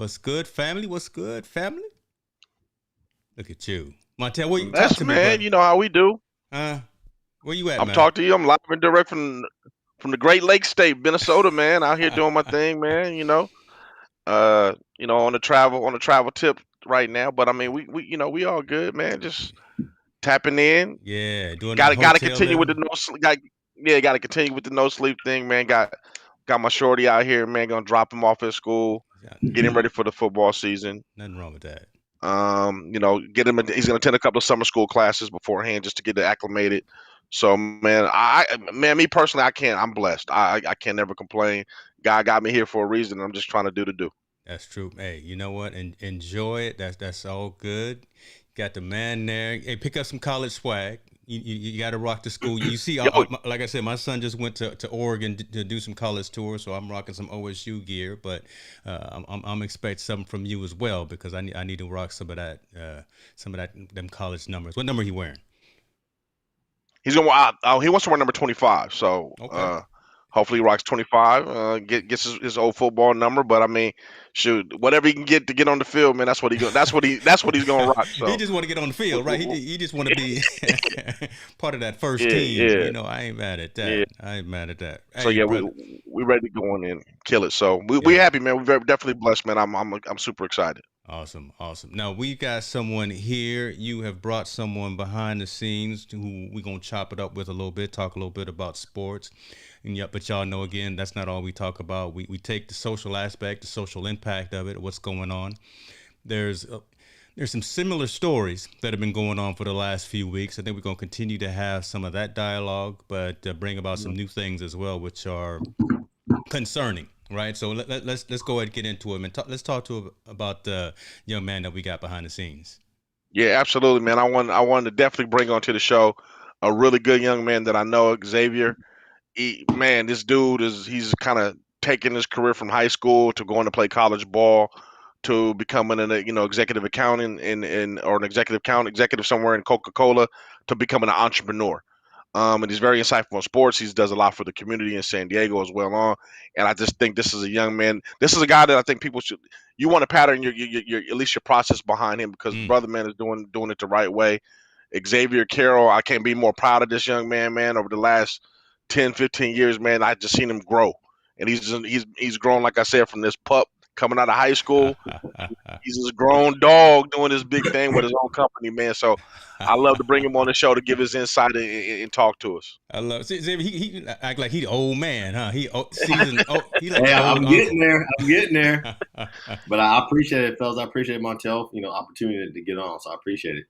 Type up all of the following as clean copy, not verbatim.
What's good, family? What's good, family? Look at you. Montel, where you talk That's to me, man. brother? You know how we do. Uh, where you at, I'm man? talking to you. I'm live and direct from the Great Lakes State, Minnesota, man. Out here doing my thing, man. On the travel tip right now. But I mean, we all good, man. Just tapping in. Yeah, doing that Got to hotel continue with the living. no sleep. Got to continue with the no sleep thing, man. Got my shorty out here, man. Gonna drop him off at school. Yeah, Get him ready for the football season. nothing wrong with that. Get him. He's gonna attend a couple of summer school classes beforehand just to get acclimated. So, man, me personally, I can't. I'm blessed. I can't never complain. God got me here for a reason. I'm just trying to do the do. That's true. Hey, you know what? Enjoy it. That's all good. Got the man there. Hey, pick up some college swag. You got to rock the school. You see, Yo, like I said, my son just went to Oregon to do some college tours, so I'm rocking some OSU gear. But I'm expecting something from you as well because I need to rock some of that them college numbers. What number he wearing? he wants to wear number 25. So, Okay. hopefully he rocks 25. Gets his old football number. But I mean, shoot, whatever he can get to get on the field, man. That's what he's gonna rock. He So, just want to get on the w- field, right? w- He just want to be part of that first yeah, team. yeah, I ain't mad at yeah. that. I ain't mad at that. So Hey, yeah, we brother. we ready to go on and kill it. So we Yeah. happy, man. We're definitely blessed, man. I'm super excited. Awesome, awesome. Now we got someone here. You have brought someone behind the scenes who we gonna chop it up with a little bit, talk a little bit about sports. And yep, but y'all know again, that's not all we talk about. We take the social aspect, the social impact of it, what's going on. There's there's some similar stories that have been going on for the last few weeks. I think we're gonna continue to have some of that dialogue, but bring about some new things as well, which are concerning, right? So let's go ahead and get into it and let's talk about the young man that we got behind the scenes. Yeah, absolutely, man. I wanted to definitely bring onto the show a really good young man that I know, Xavier. Man, this dude he's kind of taking his career from high school to going to play college ball to becoming an executive accountant in or an executive somewhere in Coca Cola to becoming an entrepreneur. And he's very insightful on sports. He does a lot for the community in San Diego as well. And I just think this is a young man. This is a guy that I think people should. You want to pattern your at least your process behind him because Mm. brother man is doing it the right way. Xavier Carroll, I can't be more proud of this young man, man. Over the last 10, 15 years, man, I just seen him grow, and he's grown like I said from this pup coming out of high school. He's this grown dog doing his big thing with his own company, man. So I love to bring him on the show to give his insight and talk to us. I love. See, he act like he the old man, huh? Seasoned. Oh, he like Hey, the old I'm getting uncle. there. I'm getting there. But I appreciate it, fellas. I appreciate Montel, opportunity to get on. So I appreciate it.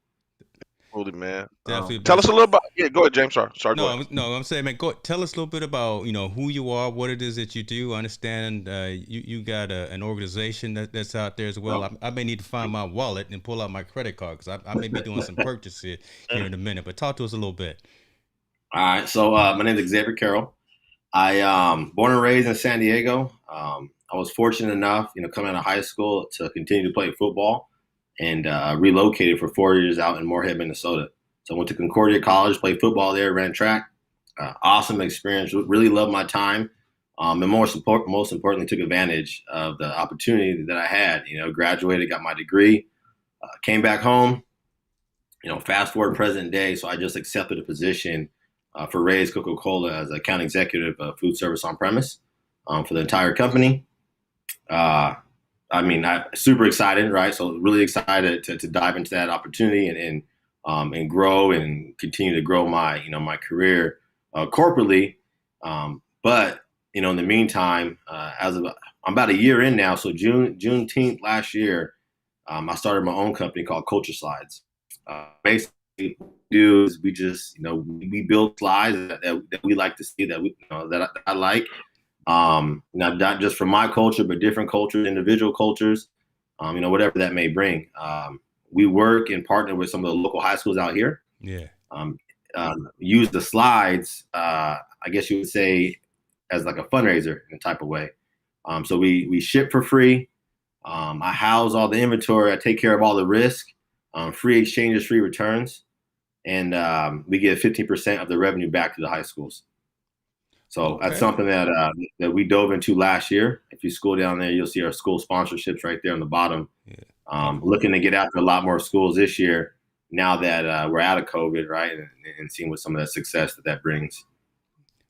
Absolutely, man. Definitely, Tell brother. us a little about. Yeah, go ahead, James. Sorry. Go ahead. No, I'm saying, man, go tell us a little bit about who you are, what it is that you do. I understand you got an organization that's out there as well. I may need to find my wallet and pull out my credit card because I may be doing some purchases here in a minute. But talk to us a little bit. All right. So my name is Xavier Carroll. I born and raised in San Diego. I was fortunate enough, coming out of high school to continue to play football and relocated for 4 years out in Moorhead, Minnesota. So I went to Concordia College, played football there, ran track. Awesome experience. Really loved my time. And most importantly, took advantage of the opportunity that I had. Graduated, got my degree, came back home. Fast forward present day. So I just accepted a position for Ray's Coca-Cola as account executive of food service on premise for the entire company. I'm super excited, right? So really excited to dive into that opportunity and grow and continue to grow my career corporately. But in the meantime, I'm about a year in now. So Juneteenth last year, I started my own company called Culture Slides. Basically, what we do is we just we build slides that we like to see that I like. Not just from my culture, but different cultures, individual cultures, whatever that may bring. We work and partner with some of the local high schools out here. Yeah. Use the slides, I guess you would say, as like a fundraiser in a type of way. So we ship for free. I house all the inventory. I take care of all the risk, free exchanges, free returns. And we give 15% of the revenue back to the high schools. So that's something that we dove into last year. If you scroll down there, you'll see our school sponsorships right there on the bottom. Yeah. Looking to get after a lot more schools this year now that we're out of COVID, right? And seeing what some of that success that brings.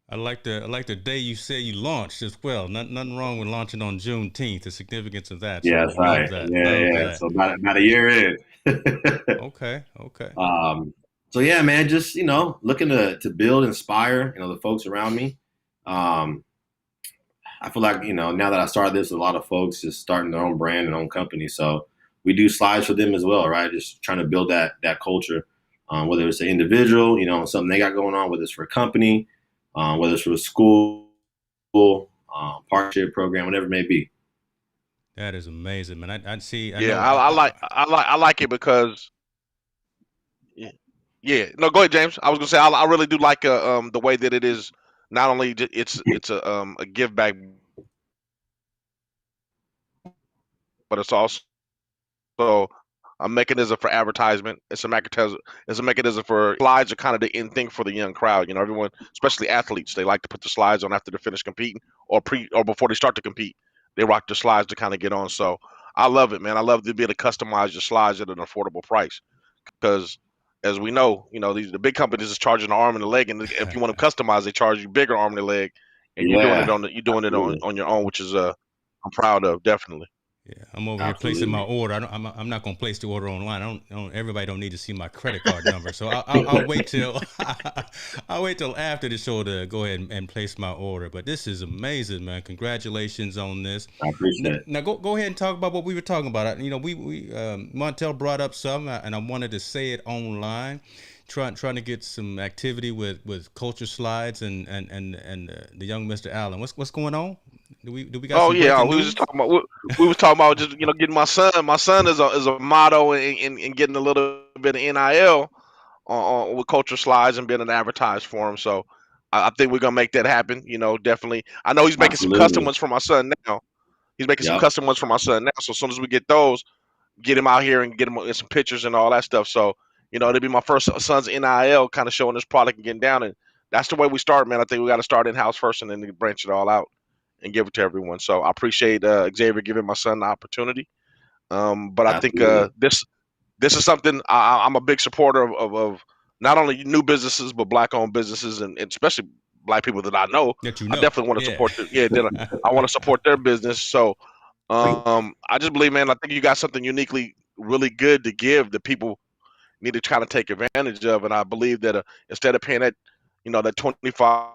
I like the day you say you launched as well. Nothing wrong with launching on Juneteenth. The significance of that. Yeah, that's right. Yeah. So about a year in. Okay. So yeah, man, just looking to build, inspire, the folks around me. I feel like now that I started this, a lot of folks just starting their own brand and own company. So we do slides for them as well, right? Just trying to build that culture, whether it's an individual, something they got going on, whether it's for a company. Whether it's for a school, partnership program, whatever it may be. That is amazing, man. I see. I like it because. Yeah. No, go ahead, James. I was gonna say I really do like the way that it is. Not only it's a give back, but it's also a mechanism for advertisement. It's a mechanism for slides are kind of the in thing for the young crowd. Everyone, especially athletes, they like to put the slides on after they finish competing or before they start to compete. They rock the slides to kind of get on. So I love it, man. I love to be able to customize your slides at an affordable price because, as we know, the big companies is charging an arm and a leg, and if you want to customize, they charge you bigger arm and a leg, and you're doing it on your own, which is I'm proud of, definitely. Yeah, I'm over here placing my order. I'm not gonna place the order online. Everybody don't need to see my credit card number. So I'll wait till I'll wait till after the show to go ahead and place my order. But this is amazing, man. Congratulations on this. I appreciate it. Now go ahead and talk about what we were talking about. We Montel brought up some, and I wanted to say it online. Trying to get some activity with culture slides and the young Mr. Allen. What's going on? Do we got? Oh yeah, we was just talking about we was talking about just getting my son. My son is a motto in getting a little bit of NIL on with culture slides and being an advertised for him. So I think we're gonna make that happen. Definitely. I know he's making some custom ones for my son now. He's making some custom ones for my son now. So as soon as we get those, get him out here and get him some pictures and all that stuff. So it'll be my first son's NIL kind of showing this product and getting down. And that's the way we start, man. I think we got to start in-house first and then branch it all out and give it to everyone. So I appreciate Xavier giving my son the opportunity. But I think this is something I'm a big supporter of not only new businesses, but Black-owned businesses and especially Black people that I know. I definitely want to support I want to support their business. So I just believe, man, I think you got something uniquely really good to give that people need to kind of take advantage of. And I believe that instead of paying that $25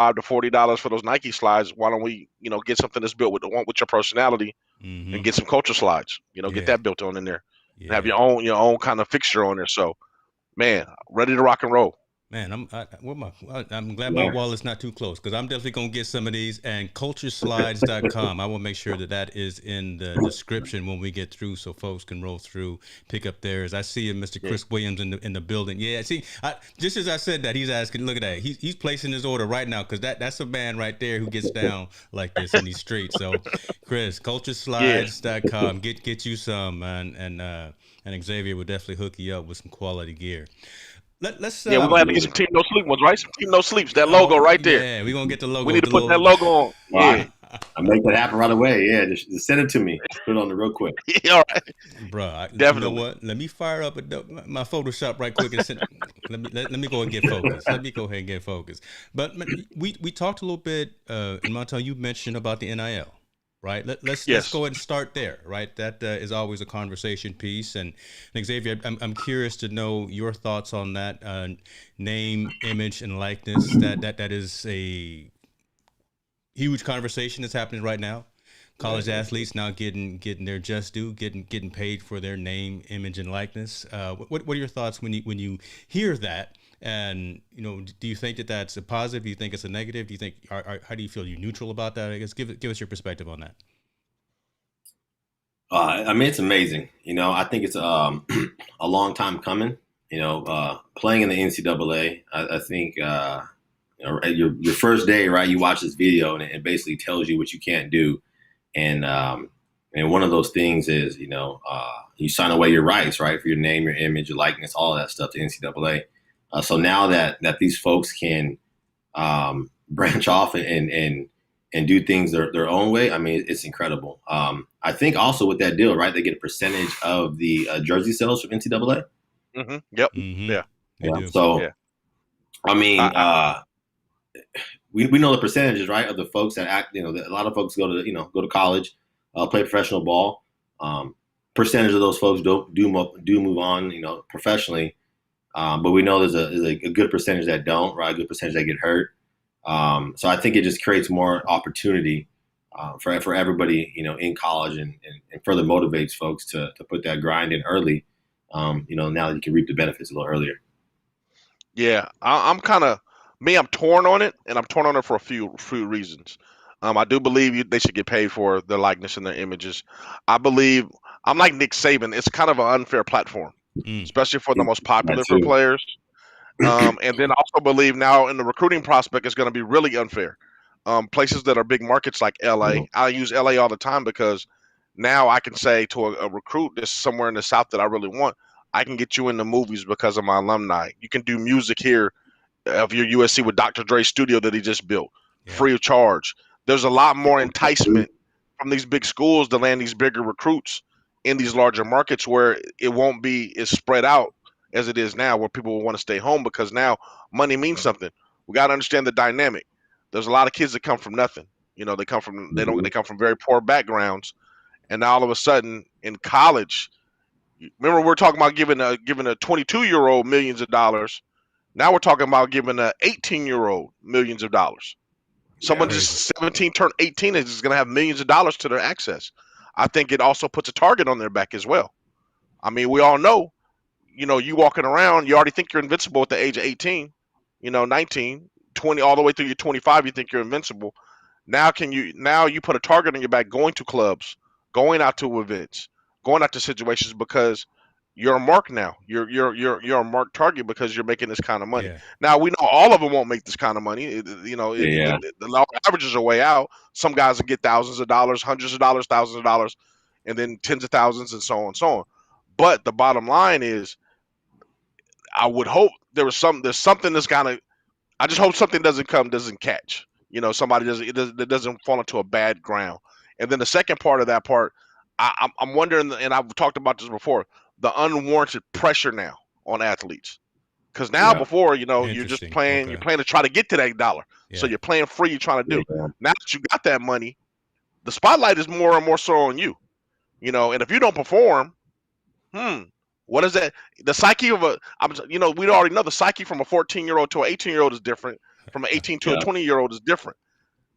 to $40 for those Nike slides, why don't we get something that's built with your personality and get some culture slides, get that built on in there and have your own kind of fixture on there. So man, ready to rock and roll. Man, I'm glad my wallet's not too close because I'm definitely gonna get some of these. And cultureslides.com, I will make sure that is in the description when we get through, so folks can roll through, pick up theirs. I see Mr. Chris Williams in the building. Yeah, see, just as I said that, he's asking. Look at that, he's placing his order right now because that's a man right there who gets down like this in these streets. So, Chris, cultureslides.com, get you some, and Xavier will definitely hook you up with some quality gear. Let's we're gonna have to get some Team No Sleep ones, right? Some Team No Sleeps, that logo right there. Yeah, we're gonna get the logo. We need to put that logo on. Yeah. I'll make that happen right away. Yeah, just send it to me. Put it on the real quick. Yeah, all right. Bro, definitely. You know what? Let me fire up my Photoshop right quick and send let me go and get focused. Let me go ahead and get focused. But we talked a little bit in Montel, you mentioned about the NIL. Right. Let's go ahead and start there. Right. That is always a conversation piece. And Xavier, I'm curious to know your thoughts on that name, image, and likeness. That is a huge conversation that's happening right now. College athletes now getting their just due, getting paid for their name, image, and likeness. What are your thoughts when you hear that? And do you think that that's a positive? Do you think it's a negative? Do you think how do you feel? Are you neutral about that? I guess give us your perspective on that. I mean, it's amazing. I think it's a long time coming. Playing in the NCAA, I think your first day, right? You watch this video and it basically tells you what you can't do, and one of those things is you sign away your rights, right, for your name, your image, your likeness, all that stuff to NCAA. So now that these folks can branch off and do things their own way, I mean, it's incredible. I think also with that deal, right, they get a percentage of the jersey sales from NCAA. Yep. Mm-hmm. Yeah. They do. So, Yeah. I mean, we know the percentages, right, of the folks that act. A lot of folks go to college, play professional ball. Percentage of those folks do move on, professionally. But we know there's a good percentage that don't, right? A good percentage that get hurt. So I think it just creates more opportunity for everybody, in college, and further motivates folks to put that grind in early. Now that you can reap the benefits a little earlier. Yeah, I'm kind of I'm torn on it, and I'm torn on it for a few reasons. I do believe they should get paid for their likeness and their images. I believe I'm like Nick Saban. It's kind of an unfair platform, especially for the most popular for players. And then I also believe now in the recruiting prospect is going to be really unfair. Places that are big markets like LA, I use LA all the time because now I can say to a recruit that's somewhere in the South that I really want, I can get you in the movies because of my alumni. You can do music here of your USC with Dr. Dre's studio that he just built, free of charge. There's a lot more enticement from these big schools to land these bigger recruits in these larger markets where it won't be as spread out as it is now, where people will want to stay home because now money means something. We got to understand the dynamic. There's a lot of kids that come from nothing. They come from they come from very poor backgrounds, and now all of a sudden in college, remember we're talking about giving a 22-year-old millions of dollars. Now we're talking about giving a 18-year-old millions of dollars. Someone just 17 turned 18 is going to have millions of dollars to their access. I think it also puts a target on their back as well. I mean, we all know, you walking around, you already think you're invincible at the age of 18, 19, 20, all the way through your 25, you think you're invincible. Now you put a target on your back going to clubs, going out to events, going out to situations because you're a mark now. You're a mark target because you're making this kind of money. Yeah. Now we know all of them won't make this kind of money. The law averages are way out. Some guys will get thousands of dollars, hundreds of dollars, thousands of dollars, and then tens of thousands, and so on and so on. But the bottom line is, I would hope there's something that's gonna. I just hope something doesn't catch. Somebody doesn't fall into a bad ground. And then the second part of that part, I'm wondering, and I've talked about this before, the unwarranted pressure now on athletes. Because now before, you're just playing, you're playing to try to get to that dollar. Yeah. So you're playing free, you're trying to do. Yeah. Now that you got that money, the spotlight is more and more so on you. And if you don't perform, what is that? The psyche of we already know the psyche from a 14-year-old to an 18-year-old is different. From an 18 to a 20-year-old is different.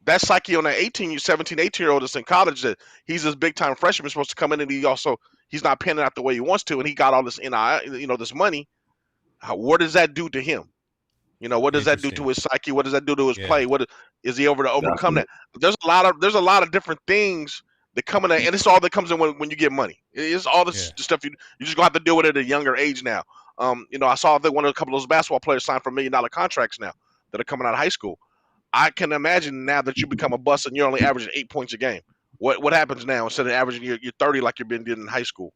That psyche on that 17, 18-year-old that's in college, that he's this big-time freshman supposed to come in, and he's not panning out the way he wants to, and he got all this this money. What does that do to him? What does that do to his psyche? What does that do to his play? What is he over to overcome that? There's a lot of different things that come in, and it's all that comes in when you get money. It's all this stuff you just gonna have to deal with it at a younger age now. I saw that a couple of those basketball players signed for $1 million contracts now that are coming out of high school. I can imagine now that you become a bust and you're only averaging 8 points a game. What happens now? Instead of averaging you're 30 like you've been doing in high school,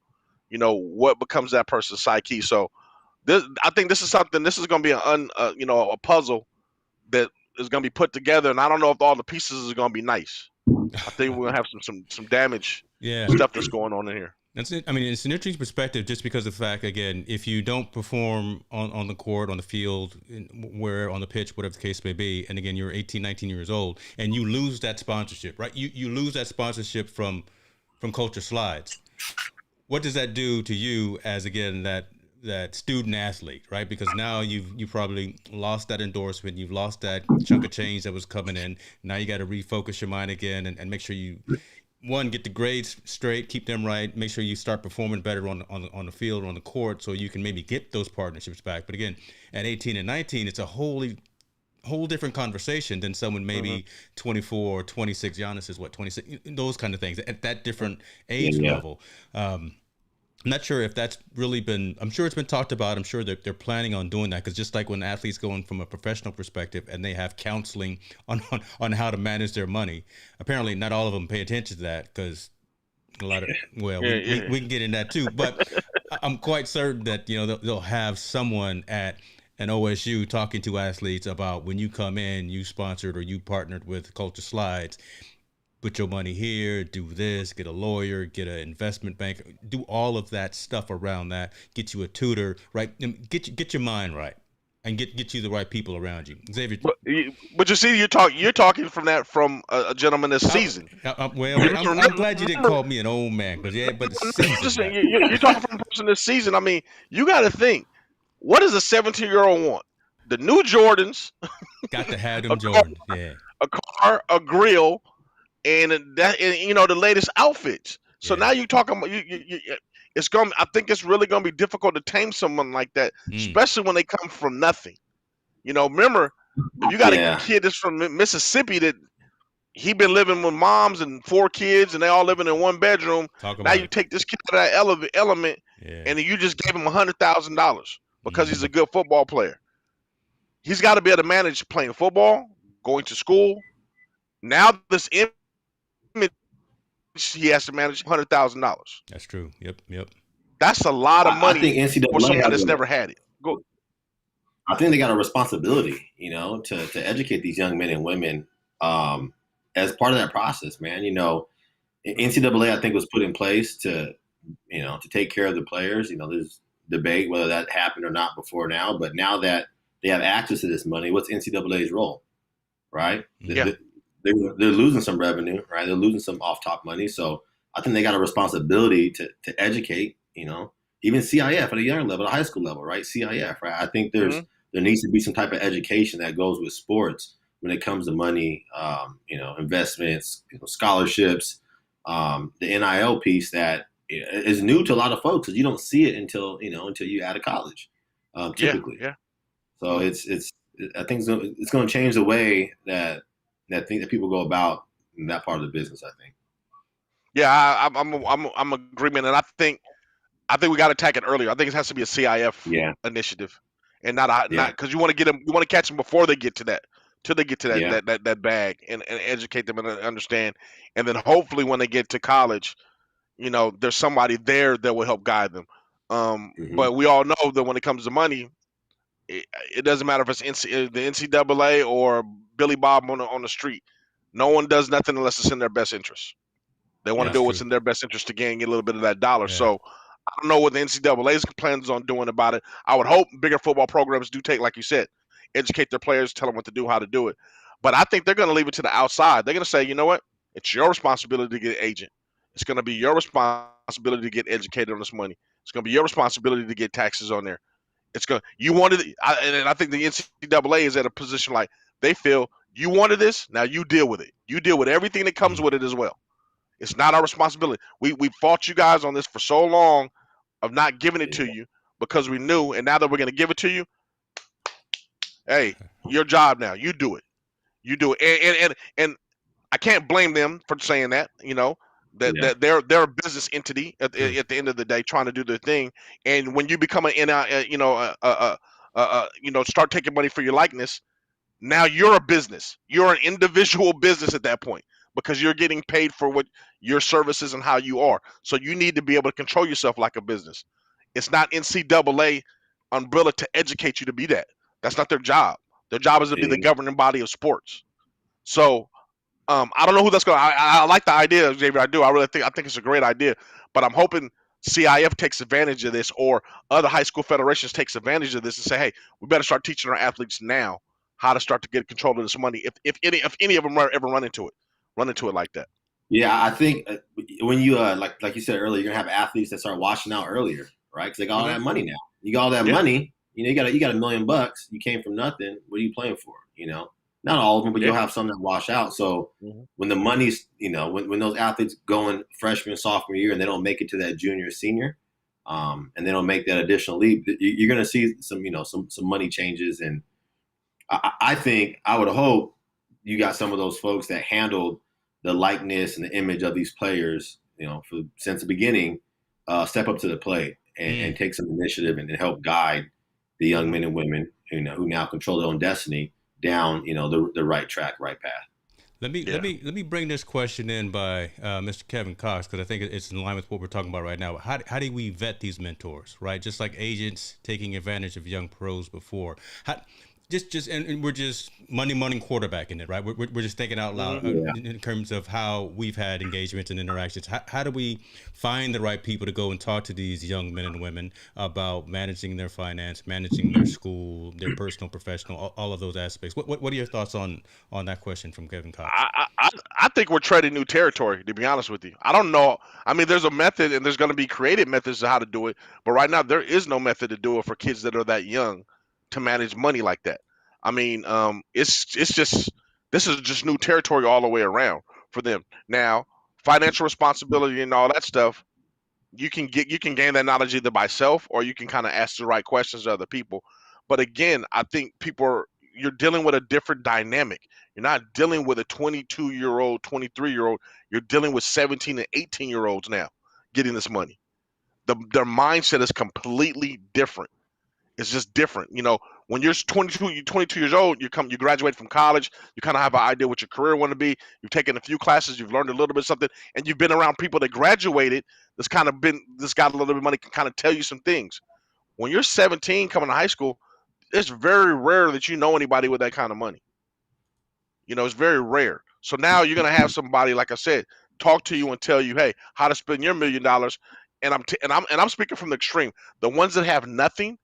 what becomes that person's psyche? So I think this is something. This is going to be a puzzle that is going to be put together, and I don't know if all the pieces are going to be nice. I think we're going to have some damage stuff that's going on in here. That's it. I mean, it's an interesting perspective just because of the fact, again, if you don't perform on the court, on the field, where on the pitch, whatever the case may be, and again, you're 18, 19 years old, and you lose that sponsorship, right? You lose that sponsorship from Culture Slides. What does that do to you as, again, that student athlete, right? Because now you probably lost that endorsement, you've lost that chunk of change that was coming in. Now you got to refocus your mind again and make sure you get the grades straight, keep them right, make sure you start performing better on the field or on the court so you can maybe get those partnerships back. But again, at 18 and 19, it's a whole different conversation than someone maybe 24 or 26. Giannis is 26, those kind of things at that different age level. I'm not sure if that's really been, I'm sure it's been talked about. I'm sure that they're planning on doing that, because just like when athletes go in from a professional perspective and they have counseling on how to manage their money, apparently not all of them pay attention to that, because a lot of, we can get in that too. But I'm quite certain that, they'll have someone at and OSU talking to athletes about when you come in, you sponsored or you partnered with Culture Slides. Put your money here, do this, get a lawyer, get an investment bank, do all of that stuff around that, get you a tutor, right? Get your mind right, and get you the right people around you. Xavier, But you see, you're talking from a gentleman that's seasoned. I'm glad you didn't call me an old man, but Just saying, you're talking from a person that's seasoned. I mean, you got to think, what does a 17-year-old want? The new Jordans, got to have them Jordans, yeah. A car, a grill, and the latest outfits. So now you're talking about it's going. I think it's really going to be difficult to tame someone like that, especially when they come from nothing. Remember, if you got a kid that's from Mississippi that he been living with moms and 4 kids and they all living in one bedroom. Now you take this kid to that element, and you just gave him $100,000 because he's a good football player. He's got to be able to manage playing football, going to school. Now this image he has to manage $100,000. That's true. Yep. That's a lot of money I think NCAA for someone that's never had it. Go. I think they got a responsibility, to educate these young men and women as part of that process, man. NCAA, I think, was put in place to take care of the players. There's debate whether that happened or not before now, but now that they have access to this money, what's NCAA's role, right? Yeah. They're losing some revenue, right? They're losing some off-top money. So I think they got a responsibility to educate, even CIF at a younger level, at a high school level, right? CIF, right? I think there needs to be some type of education that goes with sports when it comes to money, investments, scholarships, the NIL piece that is new to a lot of folks because you don't see it until you're out of college, typically. Yeah. So I think it's going to change the way that people go about that part of the business, I think. Yeah, I'm agreement, and I think we got to attack it earlier. I think it has to be a CIF initiative, and not because you want to get them, you want to catch them before they get to that, that bag, and educate them and understand, and then hopefully when they get to college, there's somebody there that will help guide them. But we all know that when it comes to money, it doesn't matter if it's the NCAA or Billy Bob on the street. No one does nothing unless it's in their best interest. They want to do what's in their best interest to get a little bit of that dollar. Yeah. So I don't know what the NCAA's plans on doing about it. I would hope bigger football programs do take, like you said, educate their players, tell them what to do, how to do it. But I think they're going to leave it to the outside. They're going to say, you know what? It's your responsibility to get an agent. It's going to be your responsibility to get educated on this money. It's going to be your responsibility to get taxes on there. And I think the NCAA is at a position like they feel you wanted this, now you deal with it. You deal with everything that comes with it as well. It's not our responsibility. We fought you guys on this for so long of not giving it to you because we knew, and now that we're going to give it to you, hey, your job now. You do it. You do it. And I can't blame them for saying that, that they're a business entity at the end of the day trying to do their thing. And when you become start taking money for your likeness, now you're a business. You're an individual business at that point because you're getting paid for what your services and how you are. So you need to be able to control yourself like a business. It's not NCAA umbrella to educate you to be that. That's not their job. Their job is to be the governing body of sports. So I don't know who that's going to. I like the idea, Xavier. I do. I think it's a great idea. But I'm hoping CIF takes advantage of this, or other high school federations takes advantage of this and say, hey, we better start teaching our athletes now how to start to get control of this money. If any of them ever run into it like that. Yeah, I think when you like you said earlier, you're gonna have athletes that start washing out earlier, right? Because they got all that money now. You got all that money. You got $1 million. You came from nothing. What are you playing for? Not all of them, but you'll have some that wash out. So when the money's, when those athletes going freshman, sophomore year, and they don't make it to that junior, senior, and they don't make that additional leap, you're going to see some money changes. And I think, I would hope you got some of those folks that handled the likeness and the image of these players, since the beginning, step up to the plate and take some initiative and help guide the young men and women who now control their own destiny down, the right track, right path. Let me bring this question in by Mr. Kevin Cox, because I think it's in line with what we're talking about right now. How do we vet these mentors, right? Just like agents taking advantage of young pros before. And we're just money quarterbacking it, right? We're just thinking out loud in terms of how we've had engagements and interactions. How do we find the right people to go and talk to these young men and women about managing their finance, managing their school, their personal, professional, all of those aspects? What are your thoughts on that question from Kevin Cox? I think we're treading new territory, to be honest with you. I don't know. I mean, there's a method, and there's going to be creative methods to how to do it. But right now, there is no method to do it for kids that are that young to manage money like that. I mean, it's just this is just new territory all the way around for them. Now, financial responsibility and all that stuff, you can gain that knowledge either by self or you can kind of ask the right questions to other people. But again, I think you're dealing with a different dynamic. You're not dealing with a 22-year-old, 23-year-old. You're dealing with 17 and 18-year-olds now getting this money. Their mindset is completely different. It's just different. You know, when you're 22 years old, you graduate from college, you kind of have an idea what your career want to be. You've taken a few classes, you've learned a little bit something, and you've been around people that graduated. This got a little bit of money, can kind of tell you some things. When you're 17 coming to high school, it's very rare that you know anybody with that kind of money. You know, it's very rare. So now you're gonna have somebody, like I said, talk to you and tell you, hey, how to spend your $1 million. And I'm speaking from the extreme. The ones that have nothing,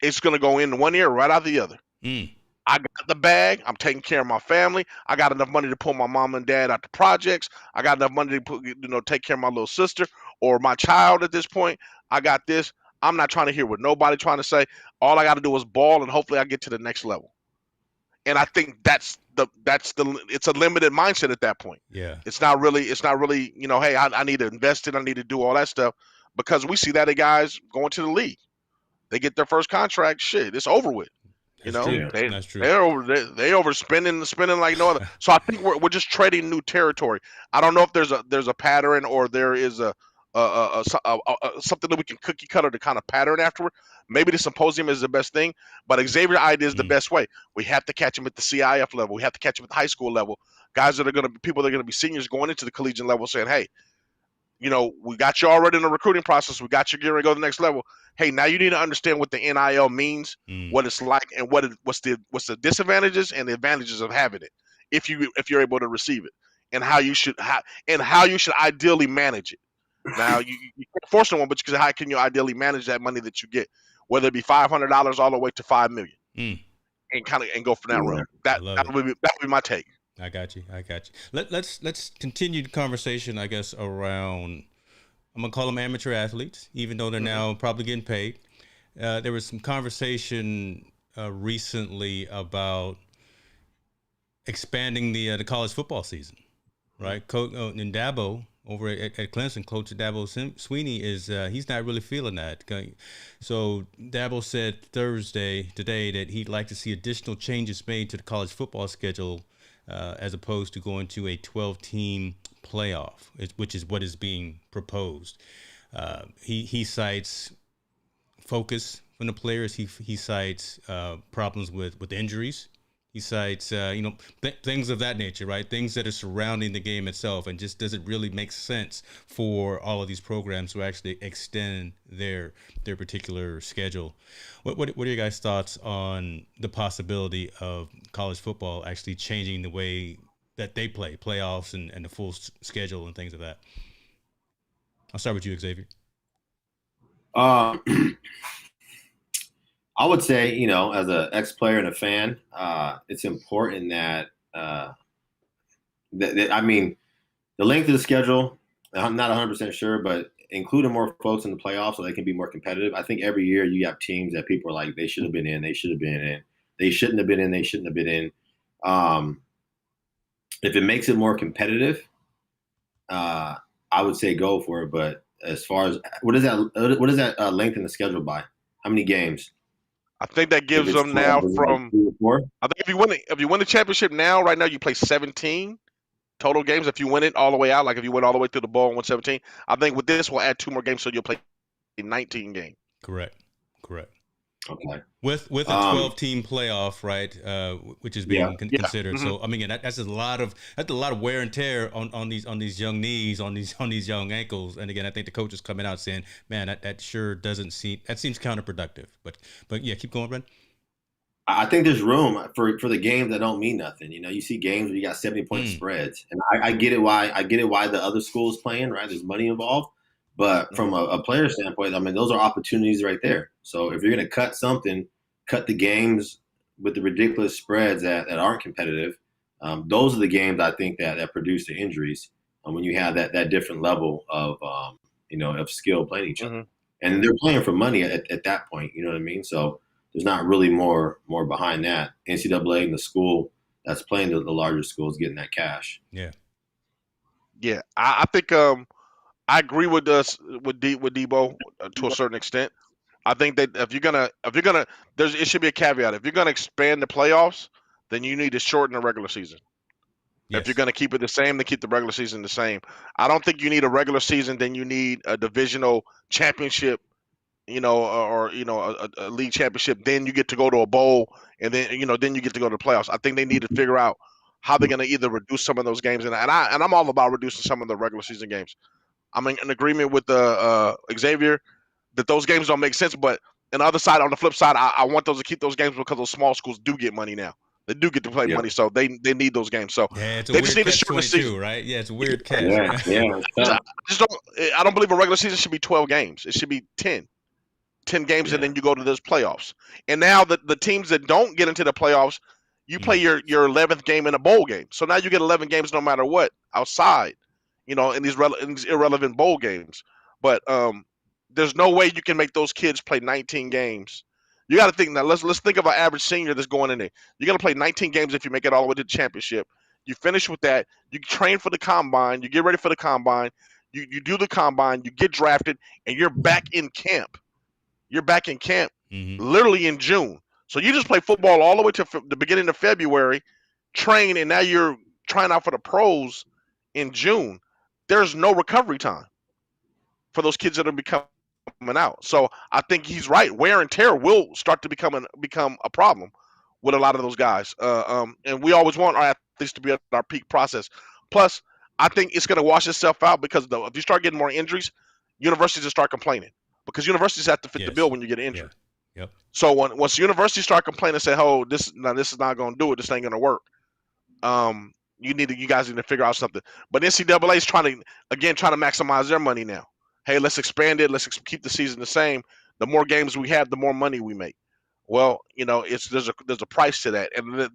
it's gonna go in one ear, right out the other. Mm. I got the bag. I'm taking care of my family. I got enough money to pull my mom and dad out the projects. I got enough money to take care of my little sister or my child at this point. I got this. I'm not trying to hear what nobody trying to say. All I got to do is ball, and hopefully I get to the next level. And I think it's a limited mindset at that point. Yeah. It's not really, hey, I need to invest it. I need to do all that stuff, because we see that in guys going to the league. They get their first contract. Shit, it's over with. That's true. That's true. They overspending, spending like no other. So I think we're just treading new territory. I don't know if there's a pattern or there is a something that we can cookie cutter to kind of pattern afterward. Maybe the symposium is the best thing, but Xavier's idea is the best way. We have to catch him at the CIF level. We have to catch him at the high school level. Guys that are going to be people that are going to be seniors going into the collegiate level saying, hey, you know, we got you already in the recruiting process. We got you getting ready to go to the next level. Hey, now you need to understand what the NIL means, what it's like, and what's the disadvantages and the advantages of having it, if you're able to receive it, and how you should ideally manage it. Now you can't force no one, but how can you ideally manage that money that you get, whether it be $500 all the way to $5 million, and go from that road. That would be my take. I got you. Let's continue the conversation, I guess, around, I'm gonna call them amateur athletes, even though they're now probably getting paid. There was some conversation recently about expanding the college football season, right? And Dabo over at Clemson, Coach Dabo Sweeney he's not really feeling that. So Dabo said today that he'd like to see additional changes made to the college football schedule, as opposed to going to a 12-team playoff, which is what is being proposed. He cites focus from the players. He cites problems with injuries. He cites things of that nature, right? Things that are surrounding the game itself, and just does it really make sense for all of these programs to actually extend their particular schedule? What are your guys' thoughts on the possibility of college football actually changing the way that they play playoffs and the full schedule and things of that? I'll start with you, Xavier. I would say, as an ex-player and a fan, it's important that, I mean, the length of the schedule, I'm not 100% sure, but including more folks in the playoffs so they can be more competitive. I think every year you have teams that people are like, they should have been in, they should have been in. They shouldn't have been in, they shouldn't have been in. If it makes it more competitive, I would say go for it. But as far as, what is that length in the schedule by? How many games? I think that gives them now from. I think if you win the championship now, right now you play 17 total games. If you win it all the way out, like if you went all the way through the bowl and won 17, I think with this we'll add 2 more games, so you'll play 19 games. Correct. Okay. with a 12-team playoff, right? Which is Yeah. being Yeah. considered. So I mean, again, that's a lot of wear and tear on these young knees, on these young ankles. And again, I think the coach is coming out saying, "Man, that sure doesn't seems counterproductive." But yeah, keep going, Brent. I think there's room for the games that don't mean nothing. You know, you see games where you got 70-point spreads, and I get it why the other school is playing, right? There's money involved, but from a player standpoint, I mean, those are opportunities right there. So if you're going to cut something, cut the games with the ridiculous spreads that aren't competitive. Those are the games I think that produce the injuries when you have that different level of of skill playing each other, and they're playing for money at that point. You know what I mean? So there's not really more behind that. NCAA and the school that's playing the larger schools getting that cash. Yeah. Yeah. I think I agree with us with Debo to a certain extent. I think that if you're gonna it should be a caveat. If you're gonna expand the playoffs, then you need to shorten the regular season. If you're Yes. going to keep it the same, then keep the regular season the same. I don't think you need a regular season. Then you need a divisional championship, or a league championship. Then you get to go to a bowl, and then you get to go to the playoffs. I think they need to figure out how they're going to either reduce some of those games, and I'm all about reducing some of the regular season games. I'm in agreement with the Xavier that those games don't make sense, but on the other side, on the flip side, I want those to keep those games because those small schools do get money now. They do get to play Yep. money, so they need those games. So Yeah, it's a they just weird need to catch shorten the season. 22, right? Yeah, it's a weird catch. Yeah, yeah. I don't believe a regular season should be 12 games. It should be 10 games, and Yeah. then you go to those playoffs. And now the teams that don't get into the playoffs, you play your 11th game in a bowl game. So now you get 11 games no matter what outside, in these irrelevant bowl games. But there's no way you can make those kids play 19 games. You got to think now. Let's think of an average senior that's going in there. You got to play 19 games if you make it all the way to the championship. You finish with that. You train for the combine. You get ready for the combine. You do the combine. You get drafted, and you're back in camp. You're back in camp literally in June. So you just play football all the way to the beginning of February, train, and now you're trying out for the pros in June. There's no recovery time for those kids that are coming out. So I think he's right. Wear and tear will start to become a problem with a lot of those guys. And we always want our athletes to be at our peak process. Plus, I think it's going to wash itself out because if you start getting more injuries, universities will start complaining because universities have to fit the bill when you get injured. Yeah. Yep. So once universities start complaining and say, "Oh, this is not going to do it. This ain't going to work," you guys need to figure out something. But NCAA is trying to maximize their money now. Hey, let's expand it. Let's keep the season the same. The more games we have, the more money we make. Well, there's a price to that, and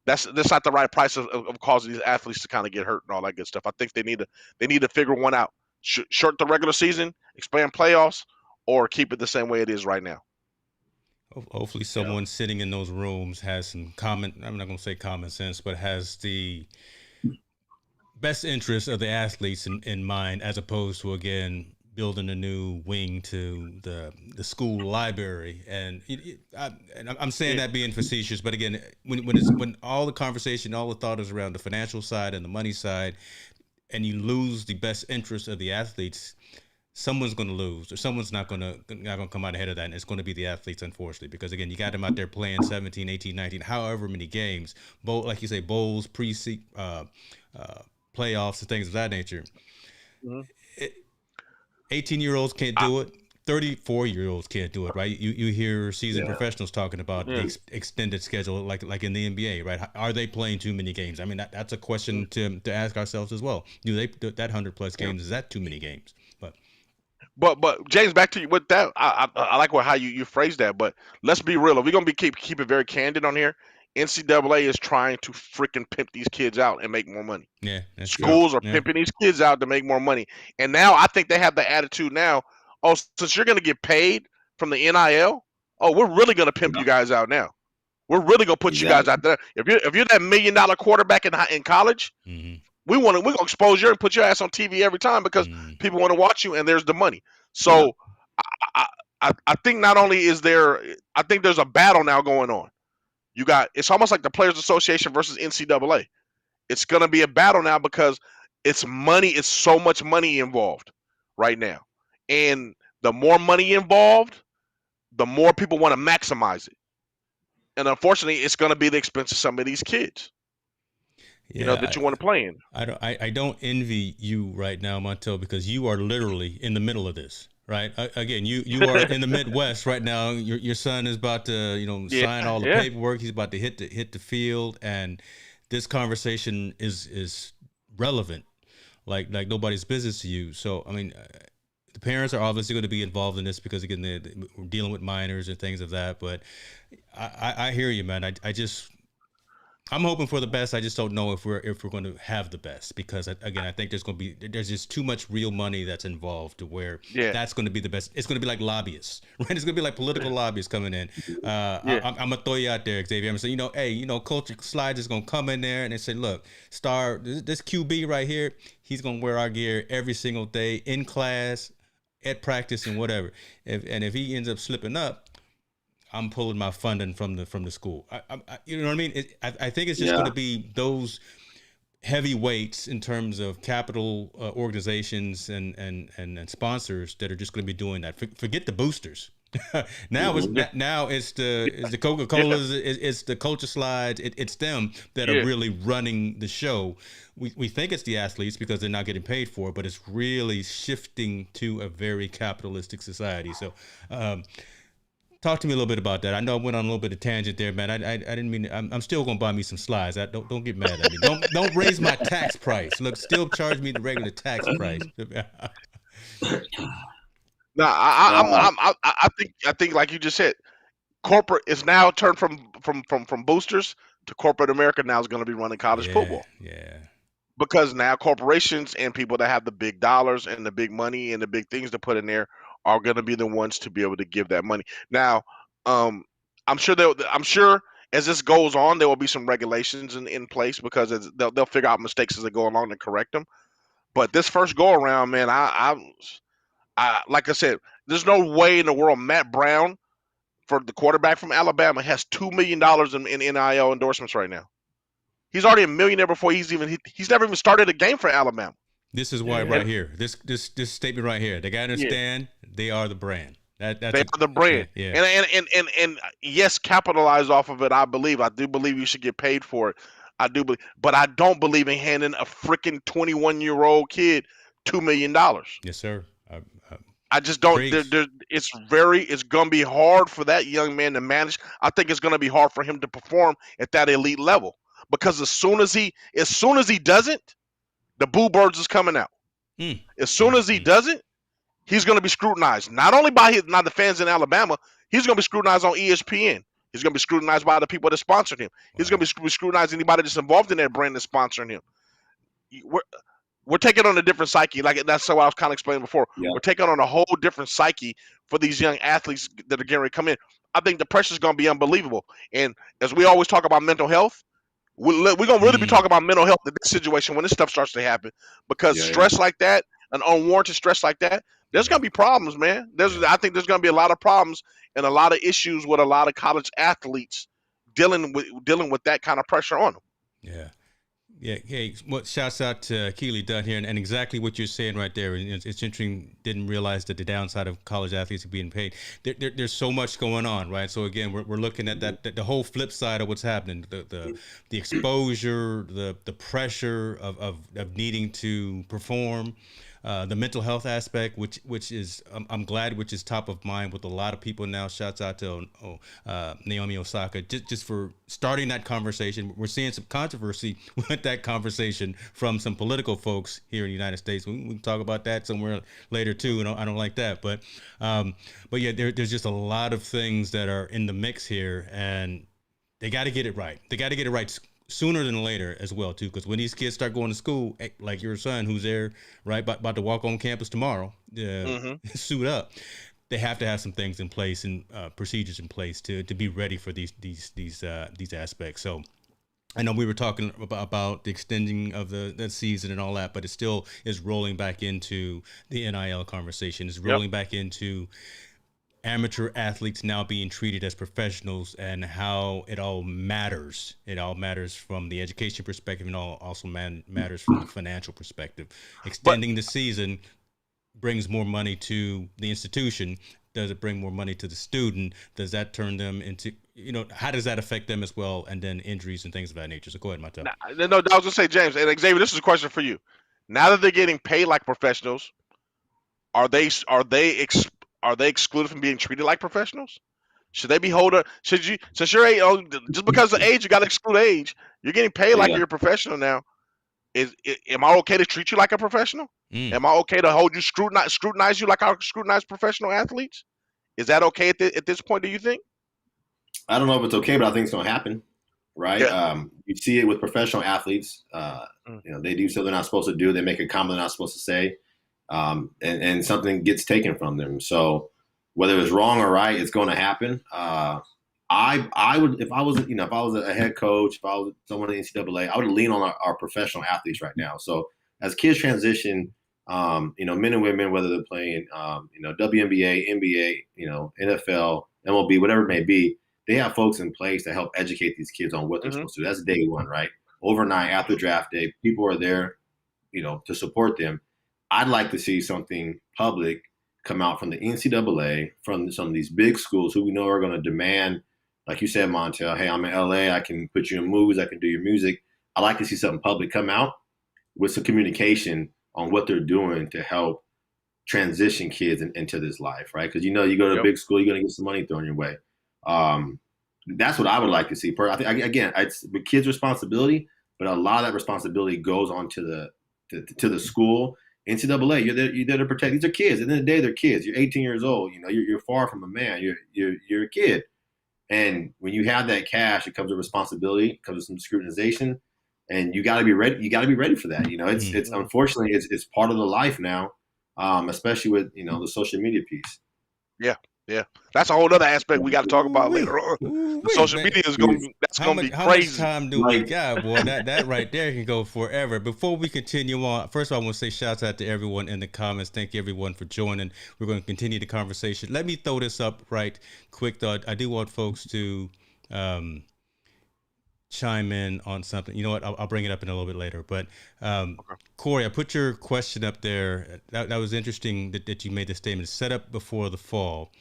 that's not the right price of causing these athletes to kind of get hurt and all that good stuff. I think they need to figure one out. Short the regular season, expand playoffs, or keep it the same way it is right now. Hopefully someone sitting in those rooms has some I'm not going to say common sense, but has the best interest of the athletes in mind, as opposed to, again, building a new wing to the school library. And I'm saying that being facetious, but again, when all the conversation, all the thought is around the financial side and the money side, and you lose the best interest of the athletes, someone's going to lose, or someone's not going to come out ahead of that, and it's going to be the athletes, unfortunately, because again, you got them out there playing 17, 18, 19, however many games, like you say, bowls, playoffs, and things of that nature. 18-year-olds can't do it. 34-year-olds can't do it, right? You hear seasoned professionals talking about the extended schedule, like in the NBA, right? Are they playing too many games? I mean, that's a question to ask ourselves as well. Do that 100+ games? Is that too many games? But James, back to you with that. I like how you phrase that. But let's be real. If we're gonna keep it very candid on here, NCAA is trying to freaking pimp these kids out and make more money. Yeah, schools are pimping these kids out to make more money, and now I think they have the attitude now. Oh, since you're gonna get paid from the NIL, we're really gonna pimp you guys out now. We're really gonna put you guys out there. If you're that $1 million quarterback in college, we're gonna expose you and put your ass on TV every time because people want to watch you, and there's the money. So I think not only is there, I think there's a battle now going on. It's almost like the Players Association versus NCAA. It's gonna be a battle now because it's money. It's so much money involved right now, and the more money involved, the more people want to maximize it. And unfortunately, it's going to be the expense of some of these kids, that you want to play in. I don't envy you right now, Montel, because you are literally in the middle of this. Right. Again, you are in the Midwest right now. Your son is about to sign all the paperwork. He's about to hit the field, and this conversation is relevant, like nobody's business to you. So I mean, the parents are obviously going to be involved in this because again we're dealing with minors and things of that. But I hear you, man. I'm hoping for the best. I just don't know if we're going to have the best because again, I think there's just too much real money that's involved to where that's going to be the best. It's going to be like lobbyists, right? It's going to be like political lobbyists coming in. I'm gonna throw you out there, Xavier. I'm saying, hey, Culture Slides is going to come in there and they say, look, Star, this QB right here, he's going to wear our gear every single day in class, at practice, and whatever. If he ends up slipping up, I'm pulling my funding from the school. You know what I mean? I think it's just going to be those heavyweights in terms of capital organizations and sponsors that are just going to be doing that. Forget the boosters. Now it's the Coca-Colas, it's the Culture Slides, it's them that are really running the show. We think it's the athletes because they're not getting paid for it, but it's really shifting to a very capitalistic society. So. Talk to me a little bit about that. I know I went on a little bit of tangent there, man. I didn't mean. I'm still gonna buy me some slides. Don't get mad at me. Don't raise my tax price. Look, still charge me the regular tax price. No, I think like you just said, corporate is now turned from boosters to corporate America. Now is going to be running college football. Yeah. Because now corporations and people that have the big dollars and the big money and the big things to put in there are going to be the ones to be able to give that money. Now, I'm sure as this goes on, there will be some regulations in place because they'll figure out mistakes as they go along and correct them. But this first go around, man, I like I said, there's no way in the world Matt Brown, for the quarterback from Alabama, has $2 million in NIL endorsements right now. He's already a millionaire before he's never even started a game for Alabama. This is why right here, this statement right here, they gotta understand they are the brand. They are the brand. Yeah. And yes, capitalize off of it. I do believe you should get paid for it. I do believe, but I don't believe in handing a freaking 21-year-old kid $2 million. Yes, sir. I just don't. It's going to be hard for that young man to manage. I think it's going to be hard for him to perform at that elite level. Because as soon as he doesn't, the boo birds is coming out. As soon as he doesn't, he's going to be scrutinized. Not only by the fans in Alabama, he's going to be scrutinized on ESPN. He's going to be scrutinized by the people that sponsored him. He's going to be scrutinized anybody that's involved in that brand that's sponsoring him. We're taking on a different psyche. Like that's what I was kind of explaining before. Yeah. We're taking on a whole different psyche for these young athletes that are getting ready to come in. I think the pressure is going to be unbelievable. And as we always talk about mental health, we're going to really be talking about mental health in this situation when this stuff starts to happen. Because stress like that, an unwarranted stress like that, there's going to be problems, man. I think there's going to be a lot of problems and a lot of issues with a lot of college athletes dealing with that kind of pressure on them. Yeah. Yeah, hey, shouts out to Keely Dunn here, and exactly what you're saying right there. It's interesting. Didn't realize that the downside of college athletes are being paid. There's so much going on, right? So again, we're looking at that the whole flip side of what's happening. The exposure, the pressure of needing to perform. The mental health aspect, which is I'm glad, which is top of mind with a lot of people now. Shouts out to Naomi Osaka just for starting that conversation. We're seeing some controversy with that conversation from some political folks here in the United States. We can talk about that somewhere later too. I don't like that, but yeah, there's just a lot of things that are in the mix here, and they got to get it right. They got to get it right sooner than later as well too, because when these kids start going to school, like your son who's there right about to walk on campus tomorrow, suit up, they have to have some things in place and procedures in place to be ready for these aspects. So I know we were talking about the extending of the season and all that, but it still is rolling back into the NIL conversation. It's rolling back into amateur athletes now being treated as professionals and how it all matters. It all matters from the education perspective and also matters from the financial perspective. Extending the season brings more money to the institution, does it bring more money to the student? Does that turn them into, how does that affect them as well? And then injuries and things of that nature. So go ahead, Montel. No, I was gonna say, James and Xavier, this is a question for you. Now that they're getting paid like professionals, are they excluded from being treated like professionals? Should they be Should you, since you're just because of age, you got to exclude age. You're getting paid like Yeah. you're a professional now. Am I okay to treat you like a professional? Am I okay to hold you scrutinize you like I scrutinize professional athletes? Is that okay at this point? Do you think? I don't know if it's okay, but I think it's going to happen, right? Yeah. You see it with professional athletes. They do something they're not supposed to do. They make a comment they're not supposed to say, and something gets taken from them. So whether it's wrong or right, it's going to happen. I would, if I was a head coach, if I was someone in the NCAA, I would lean on our professional athletes right now. So as kids transition, men and women, whether they're playing, WNBA, NBA, NFL, MLB, whatever it may be, they have folks in place to help educate these kids on what they're supposed to do. That's day one, right? Overnight after draft day, people are there, to support them. I'd like to see something public come out from the NCAA, from some of these big schools who we know are going to demand, like you said, Montel, hey, I'm in LA, I can put you in movies, I can do your music. I'd like to see something public come out with some communication on what they're doing to help transition kids into this life, right? Because you go to a big school, you're going to get some money thrown your way. That's what I would like to see. I think, again, it's the kids' responsibility, but a lot of that responsibility goes on to the school. NCAA, you're there to protect. These are kids. At the end of the day, they're kids. You're 18 years old. You're far from a man. You're a kid. And when you have that cash, it comes with responsibility, it comes with some scrutinization, and you got to be ready. You got to be ready for that. It's unfortunately it's part of the life now, especially with the social media piece. Yeah, that's a whole other aspect we got to talk about later on. The social media is going to be crazy. How much time do we got, boy? That right there can go forever. Before we continue on, first of all, I want to say shouts out to everyone in the comments. Thank you, everyone, for joining. We're going to continue the conversation. Let me throw this up right quick, though. I do want folks to chime in on something. You know what? I'll bring it up in a little bit later. But Corey, I put your question up there. That was interesting that you made the statement. Set up before the fall.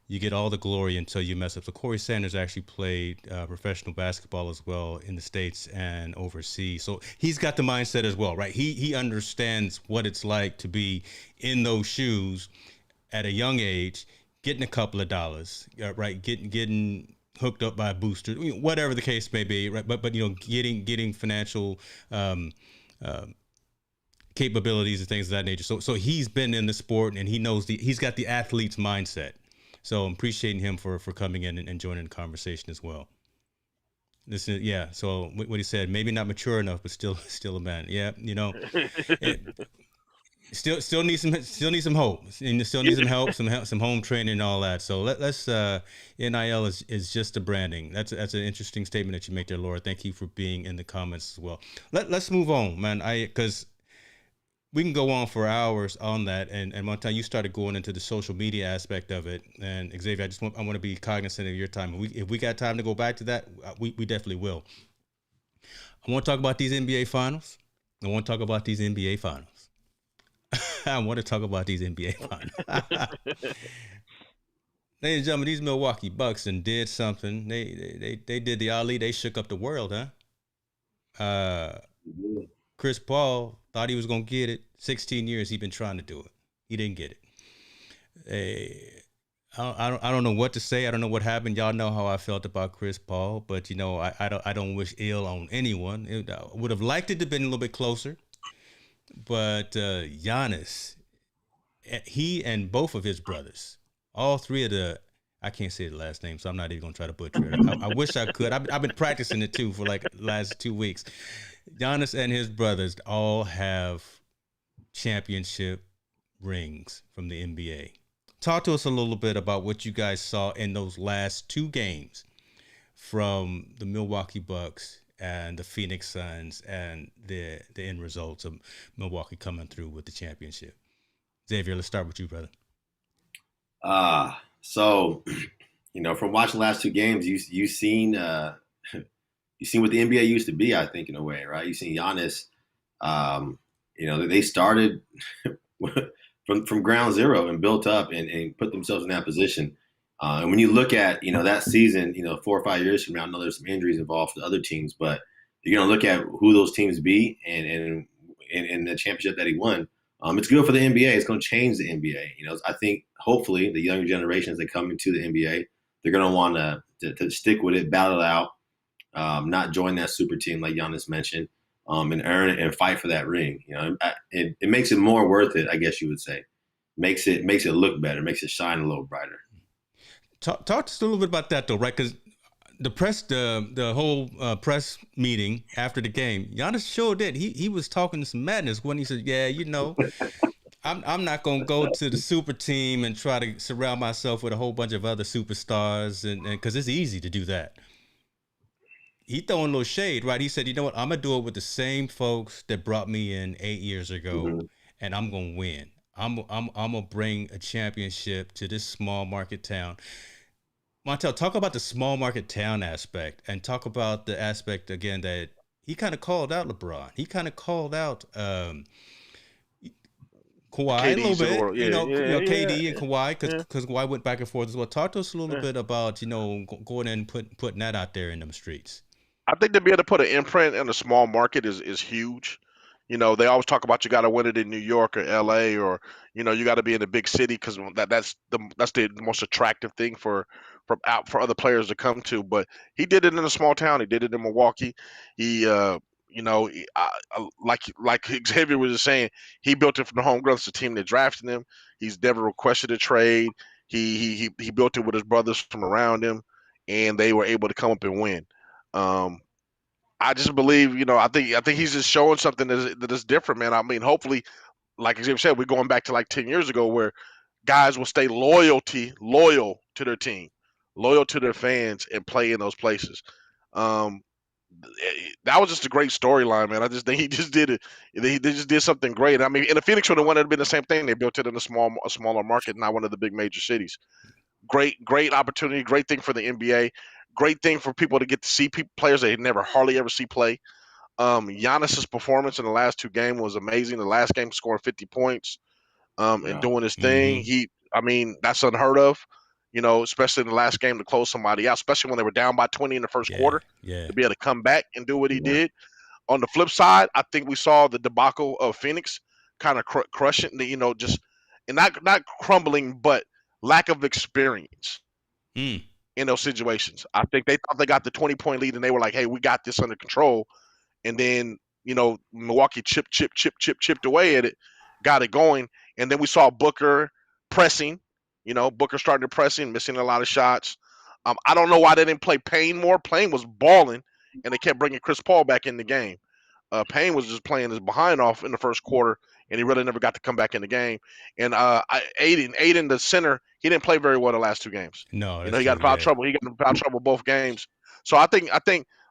You get all the glory until you mess up. So Corey Sanders actually played professional basketball as well in the States and overseas. So he's got the mindset as well, right? He understands what it's like to be in those shoes at a young age, getting a couple of dollars, right? Getting hooked up by a booster, whatever the case may be, right? But getting financial capabilities and things of that nature. So he's been in the sport and he knows he's got the athlete's mindset. So I'm appreciating him for coming in and joining the conversation as well. So what he said, maybe not mature enough, but still a man. Yeah, still needs some hope, and still needs some help, some home training and all that. So let's NIL is just a branding. That's an interesting statement that you make there, Laura. Thank you for being in the comments as well. Let's move on, man. Because we can go on for hours on that, and one time you started going into the social media aspect of it. And Xavier, I want to be cognizant of your time. If we got time to go back to that, we definitely will. I want to talk about these NBA finals. I want to talk about these NBA finals. Ladies and gentlemen, these Milwaukee Bucks and did something. They did the Ali. They shook up the world, huh? Chris Paul thought he was going to get it. 16 years he's been trying to do it. He didn't get it. I don't know what to say. I don't know what happened. Y'all know how I felt about Chris Paul, but I don't wish ill on anyone. I would have liked it to have been a little bit closer. But Giannis, he and both of his brothers, all three of I can't say the last name, so I'm not even going to try to butcher it. I wish I could. I've been practicing it too for like the last 2 weeks. Giannis and his brothers all have championship rings from the NBA. Talk to us a little bit about what you guys saw in those last two games from the Milwaukee Bucks and the Phoenix Suns and the end results of Milwaukee coming through with the championship. Xavier, let's start with you, brother. So, from watching the last two games, you've seen what the NBA used to be, I think, in a way, right? You've seen Giannis. They started from ground zero and built up and put themselves in that position. And when you look at, that season, 4 or 5 years from now, I know there's some injuries involved for the other teams, but you're going to look at who those teams be and the championship that he won. It's good for the NBA. It's going to change the NBA. I think hopefully the younger generations that come into the NBA, they're going to want to stick with it, battle it out, not join that super team like Giannis mentioned, and earn it and fight for that ring. It makes it more worth it, I guess you would say. Makes it look better, makes it shine a little brighter. Talk to us a little bit about that though, right? Because the whole press meeting after the game, Giannis sure did. He was talking some madness when he said, "Yeah, I'm not gonna go to the super team and try to surround myself with a whole bunch of other superstars, and because it's easy to do that." He throwing a little shade, right? He said, "You know what? I'm gonna do it with the same folks that brought me in 8 years ago, and I'm gonna win. I'm gonna bring a championship to this small market town." Montel, talk about the small market town aspect, and talk about the aspect again that he kind of called out LeBron. He kind of called out Kawhi a little bit, KD and Kawhi, because Kawhi went back and forth as well. Talk to us a little bit about going in and putting that out there in them streets. I think to be able to put an imprint in a small market is huge. They always talk about you got to win it in New York or LA, or you got to be in a big city because that's the most attractive thing for other players to come to. But he did it in a small town. He did it in Milwaukee. He like Xavier was just saying, he built it from the homegrown. It's the team that drafted him. He's never requested a trade. He built it with his brothers from around him, and they were able to come up and win. I just believe, I think he's just showing something that is different, man. I mean, hopefully, like Xavier said, we're going back to like 10 years ago where guys will stay loyal to their team, loyal to their fans, and play in those places. That was just a great storyline, man. I just think he just did it. They just did something great. I mean, in the Phoenix would have wanted to been the same thing. They built it in a smaller market, not one of the big major cities. Great opportunity, great thing for the NBA, great thing for people to get to see players they never hardly ever see play. Giannis's performance in the last 2 games was amazing. The last game scoring 50 points, and doing his thing. That's unheard of, especially in the last game to close somebody out, especially when they were down by 20 in the first quarter, to be able to come back and do what he did. On the flip side, I think we saw the debacle of Phoenix kind of crushing, and not crumbling, but lack of experience in those situations. I think they thought they got the 20-point lead and they were like, "Hey, we got this under control." And then, Milwaukee chipped away at it, got it going. And then we saw Booker pressing, Booker starting to pressing, missing a lot of shots. I don't know why they didn't play Payne more. Payne was balling, and they kept bringing Chris Paul back in the game. Payne was just playing his behind off in the first quarter, and he really never got to come back in the game. And Aiden, the center, he didn't play very well the last 2 games. No, he got in foul trouble. He got in foul trouble both games. So I think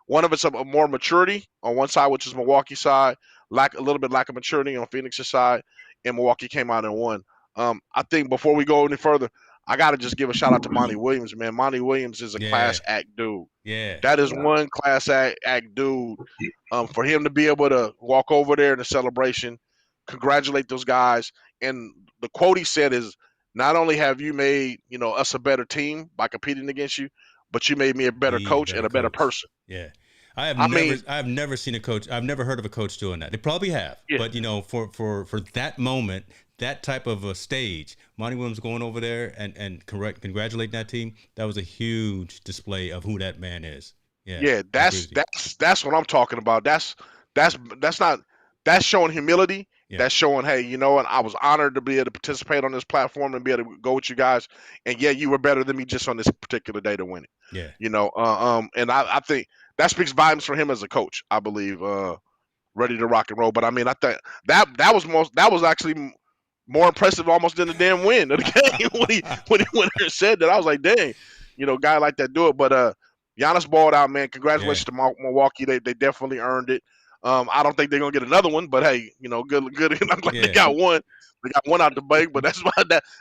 one of it's a more maturity on one side, which is Milwaukee side, a little bit lack of maturity on Phoenix's side, and Milwaukee came out and won. I think before we go any further, I got to just give a shout out to Monty Williams, man. Monty Williams is a class act dude. Yeah. That is one class act dude. For him to be able to walk over there in the celebration, congratulate those guys. And the quote he said is, "Not only have you made, us a better team by competing against you, but you made me a better coach and a better person." Yeah. I've never seen a coach. I've never heard of a coach doing that. They probably have, but for that moment, that type of a stage, Monty Williams going over there and congratulating that team, that was a huge display of who that man is. Yeah, that's what I'm talking about. That's showing humility. Yeah. That's showing, hey, you know what? I was honored to be able to participate on this platform and be able to go with you guys. And you were better than me just on this particular day to win it. Yeah. And I think that speaks volumes for him as a coach, I believe, ready to rock and roll. But I mean, I think that was actually more impressive almost than the damn win of the game when he went there and said that. I was like, dang, guy like that do it. But Giannis balled out, man. Congratulations to Milwaukee. They definitely earned it. I don't think they're gonna get another one, but hey, good. I'm glad they got one. They got one out the bank, but that's why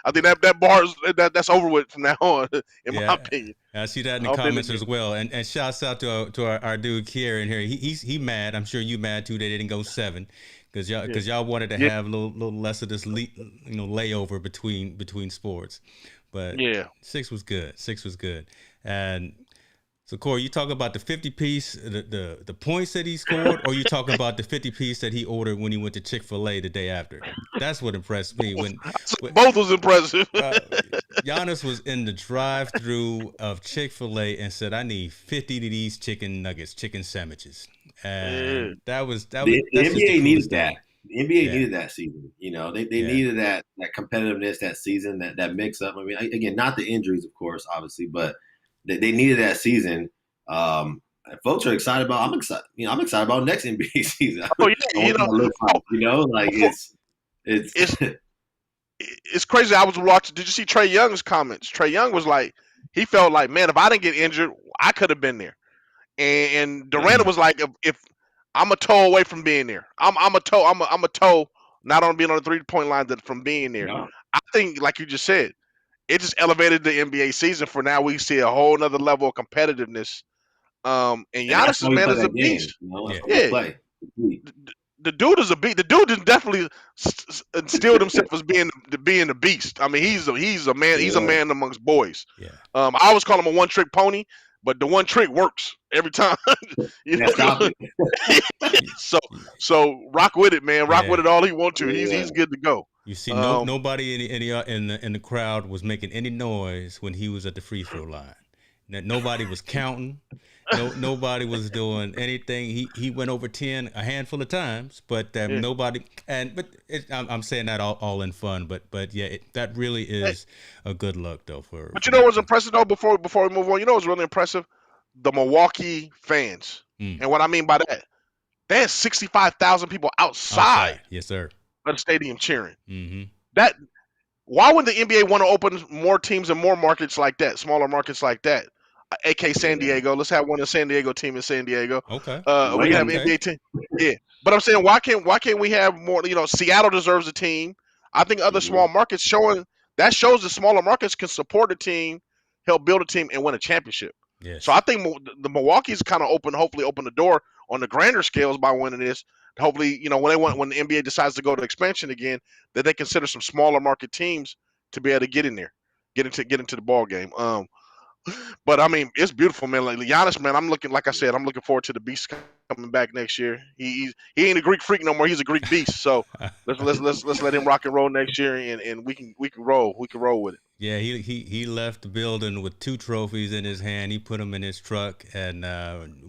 I think that bar is that's over with from now on, in my opinion. I see that in the comments as well. And shouts out to our dude Kier in here. He mad. I'm sure you mad too. They didn't go 7. y'all wanted to Yeah. have a little less of this layover between sports, but Yeah. 6 was good. 6 was good, and so Corey, you talk about the 50 piece, the points that he scored, or you talking about the 50 piece that he ordered when he went to Chick-fil-A the day after? That's what impressed me when Both was impressive. Giannis was in the drive-through of Chick-fil-A and said, "I need 50 of these chicken nuggets, chicken sandwiches," and that's The just the NBA coolest needed that. thing. The NBA Yeah. needed that season. They Yeah. needed that competitiveness that season, that mix up. I mean, again, not the injuries, of course, obviously, but they needed that season. And folks are excited about. I'm excited. I'm excited about next NBA season. Oh yeah, I want to look like, before- it's it's crazy. I was watching. Did you see Trae Young's comments? Trae Young was like, he felt like, man, if I didn't get injured, I could have been there. And Durant was like, if I'm a toe away from being there, I'm a toe, not on being on the 3-point line, that from being there. Yeah. I think, like you just said, it just elevated the NBA season. For now, we see a whole nother level of competitiveness. And that's Giannis, why we man, play is a that game. beast. That's why Yeah. we play. The dude is a beast. The dude has definitely instilled himself as being a beast. I mean, he's a man. He's a man amongst boys. Yeah. I always call him a one-trick pony, but the one trick works every time. Stop it. So rock with it, man. Rock Yeah. with it all he wants to. He's good to go. You see, nobody in the crowd was making any noise when he was at the free throw line. Nobody was counting. Nobody was doing anything. He went over 10 a handful of times, but nobody. I'm saying that all in fun, but yeah, that really is a good look though for. But you know what's impressive though? Before we move on, you know what's really impressive? The Milwaukee fans, and what I mean by that, they had 65,000 people outside. Yes, sir. Of the stadium cheering. Mm-hmm. Why would the NBA want to open more teams in more markets like that, smaller markets like that? AK San Diego. Let's have one of the San Diego team in San Diego. Okay. We can have an NBA team. Yeah. But I'm saying, why can't we have more? Seattle deserves a team. I think other small markets shows the smaller markets can support a team, help build a team, and win a championship. Yes. So I think the Milwaukee's kind of hopefully open the door on the grander scales by winning this. Hopefully, when the NBA decides to go to expansion again, that they consider some smaller market teams to be able to get in there, get into the ball game. But I mean, it's beautiful, man. Like Giannis, man, I'm looking forward to the beast coming back next year. He ain't a Greek freak no more. He's a Greek beast. So let's let him rock and roll next year, and we can roll with it. Yeah, he left the building with 2 trophies in his hand. He put them in his truck, and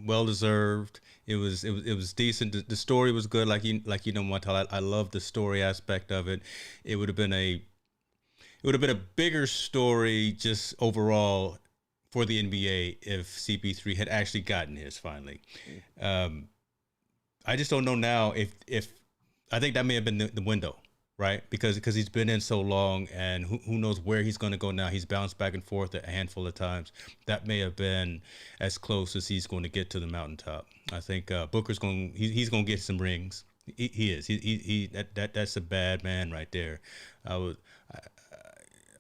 well deserved. It was decent. The story was good. Like you know, Montel, I love the story aspect of it. It would have been a bigger story just overall for the NBA if CP3 had actually gotten his finally. I just don't know now if I think that may have been the window, right? Because he's been in so long, and who knows where he's going to go now. He's bounced back and forth a handful of times. That may have been as close as he's going to get to the mountaintop. I think Booker's he's going to get some rings. He is. That's a bad man right there.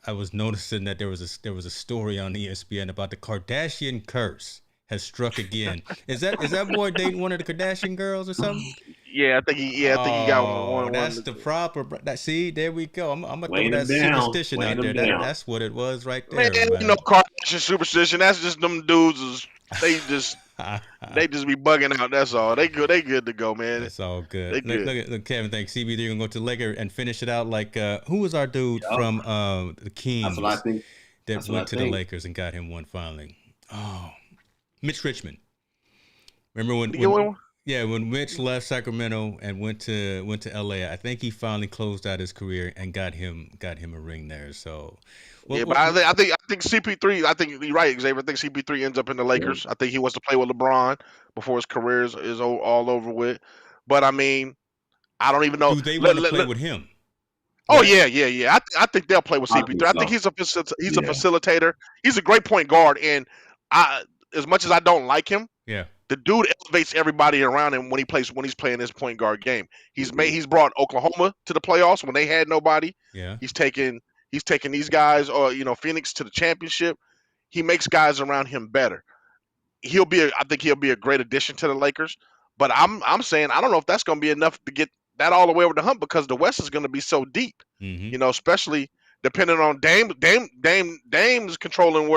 I was noticing that there was a story on ESPN about the Kardashian curse has struck again. Is that boy dating one of the Kardashian girls or something? Yeah, I think he got one. That's the proper. See, there we go. I'm gonna throw that down. superstition out there. That's what it was right there. Man. Kardashian superstition. That's just them dudes. They just be bugging out. That's all. They good to go, man. That's all good. They good. Look, Kevin, thanks. CB3 gonna go to the Lakers and finish it out like who was our dude from the Kings? That's what I think. That went to the Lakers and got him one finally. Oh, Mitch Richmond. Remember when Mitch left Sacramento and went to LA? I think he finally closed out his career and got him a ring there. So. But I think CP3. I think you're right, Xavier. I think CP3 ends up in the Lakers. I think he wants to play with LeBron before his career is all over with. But I mean, I don't even know. Do they want to play with him? Oh yeah. I think they'll play with CP3. I think he's a facilitator. He's a great point guard, and as much as I don't like him, the dude elevates everybody around him when he's playing his point guard game. He's brought Oklahoma to the playoffs when they had nobody. Yeah. He's taken these guys, or Phoenix, to the championship. He makes guys around him better. I think he'll be a great addition to the Lakers. But I'm saying I don't know if that's going to be enough to get that all the way over the hump because the West is going to be so deep. Mm-hmm. Especially depending on Dame's controlling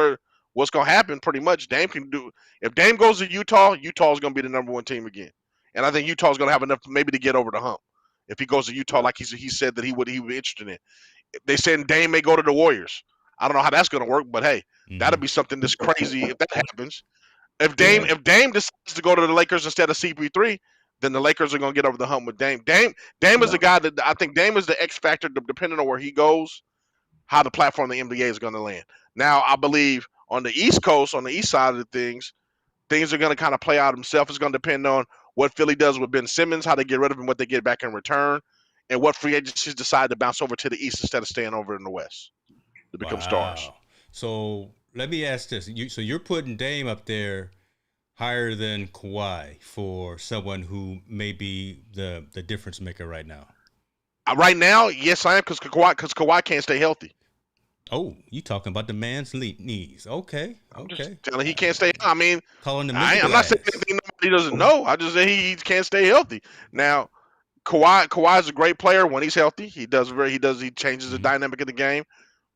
what's going to happen. Pretty much, Dame can do. If Dame goes to Utah, Utah's going to be the number one team again, and I think Utah's going to have enough maybe to get over the hump. If he goes to Utah, like he said that he would be interested in. They said Dame may go to the Warriors. I don't know how that's going to work, but hey, that'll be something that's crazy if that happens. If Dame decides to go to the Lakers instead of CP3, then the Lakers are going to get over the hump with Dame. Dame is the guy that I think Dame is the X factor, depending on where he goes, how the platform the NBA is going to land. Now, I believe on the East Coast, on the East side of the things are going to kind of play out themselves. It's going to depend on what Philly does with Ben Simmons, how they get rid of him, what they get back in return, and what free agencies decide to bounce over to the East instead of staying over in the West to become stars. So let me ask this: so you're putting Dame up there higher than Kawhi for someone who may be the difference maker right now? Right now, yes, I am, because Kawhi can't stay healthy. Oh, you talking about the man's knees? Okay, I'm just telling he can't stay. I mean, calling him. I'm not saying anything nobody doesn't know. I just say he can't stay healthy. Now, Kawhi's a great player when he's healthy. He changes the dynamic of the game.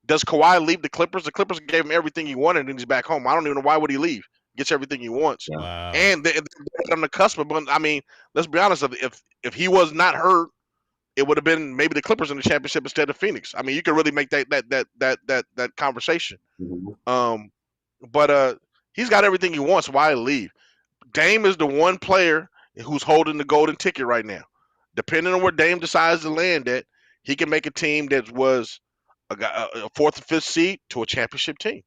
Does Kawhi leave the Clippers? The Clippers gave him everything he wanted, and he's back home. I don't even know why would he leave. Gets everything he wants, and they're on the cusp. But I mean, let's be honest. If he was not hurt, it would have been maybe the Clippers in the championship instead of Phoenix. I mean, you could really make that conversation. But he's got everything he wants. Why leave? Dame is the one player who's holding the golden ticket right now. Depending on where Dame decides to land at, he can make a team that was a fourth or fifth seed to a championship team.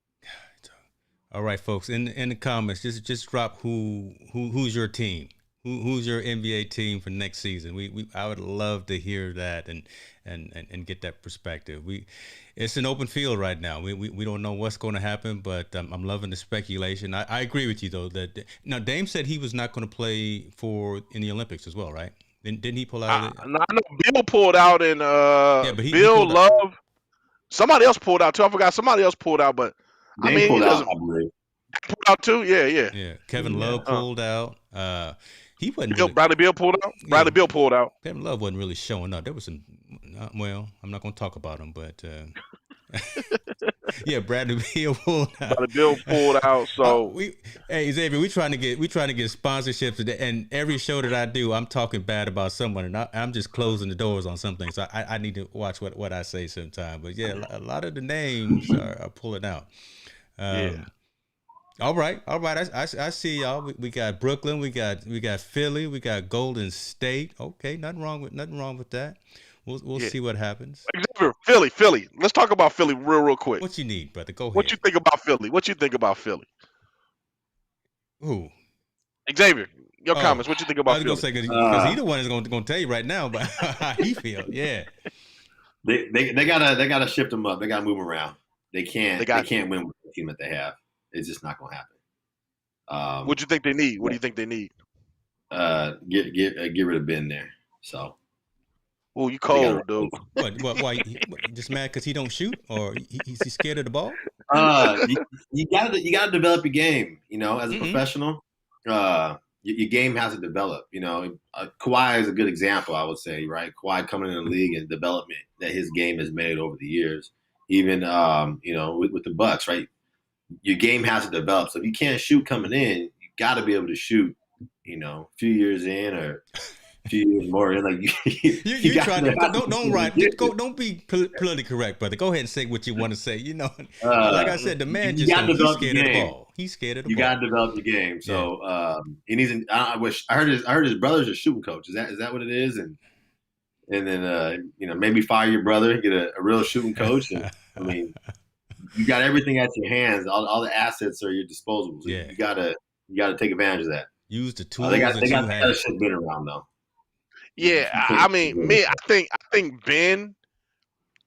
All right, folks, in the comments, just drop who's your team. Who's your NBA team for next season? I would love to hear that and get that perspective. It's an open field right now. We don't know what's going to happen, but I'm loving the speculation. I agree with you though that now Dame said he was not going to play in the Olympics as well, right? Didn't he pull out? I know Bill pulled out, and but Bill Love. Somebody else pulled out too. I forgot somebody else pulled out, but Dame pulled out, I believe. Pulled out too. Yeah. Kevin Love pulled out. He wasn't. Bradley Beal pulled out. Bradley Beal pulled out. Kevin Love wasn't really showing up. There was some. Well, I'm not going to talk about him, but yeah, Bradley Beal pulled out. Bradley Beal pulled out. So hey Xavier, we trying to get sponsorships today, and every show that I do, I'm talking bad about someone, and I'm just closing the doors on something. So I need to watch what I say sometime. But yeah, a lot of the names are pulling out. All right. I see y'all. We got Brooklyn. We got Philly. We got Golden State. Okay, nothing wrong with that. We'll see what happens. Philly. Let's talk about Philly real quick. What you need, brother? Go ahead. What you think about Philly? Who? Xavier, your comments. What you think about Philly? I was going to say because he's the one that's going to tell you right now about how he feels. Yeah. They gotta shift them up. They gotta move them around. They can't win with the team that they have. It's just not going to happen. What do you think they need? What do you think they need? Get rid of Ben there. So. Oh, you cold, dude. What? Why? Just mad because he don't shoot, or he's scared of the ball? You gotta develop your game. As a professional, your game has to develop. Kawhi is a good example, I would say. Right, Kawhi coming in the league and development that his game has made over the years. Even with the Bucks, right? Your game has to develop. So if you can't shoot coming in, you got to be able to shoot. A few years in or a few years more. Like you try to don't write. Don't be politically correct, brother. Go ahead and say what you want to say. Like I said, the man he's scared of the ball. He's scared of the ball. You got to develop the game. So he needs. I heard his brother's a shooting coach. Is that what it is? And then maybe fire your brother and get a real shooting coach. And, I mean, you got everything at your hands. All the assets are your disposal. So you gotta take advantage of that. Use the tools. They got that shit been around though. Yeah, I mean, I think Ben.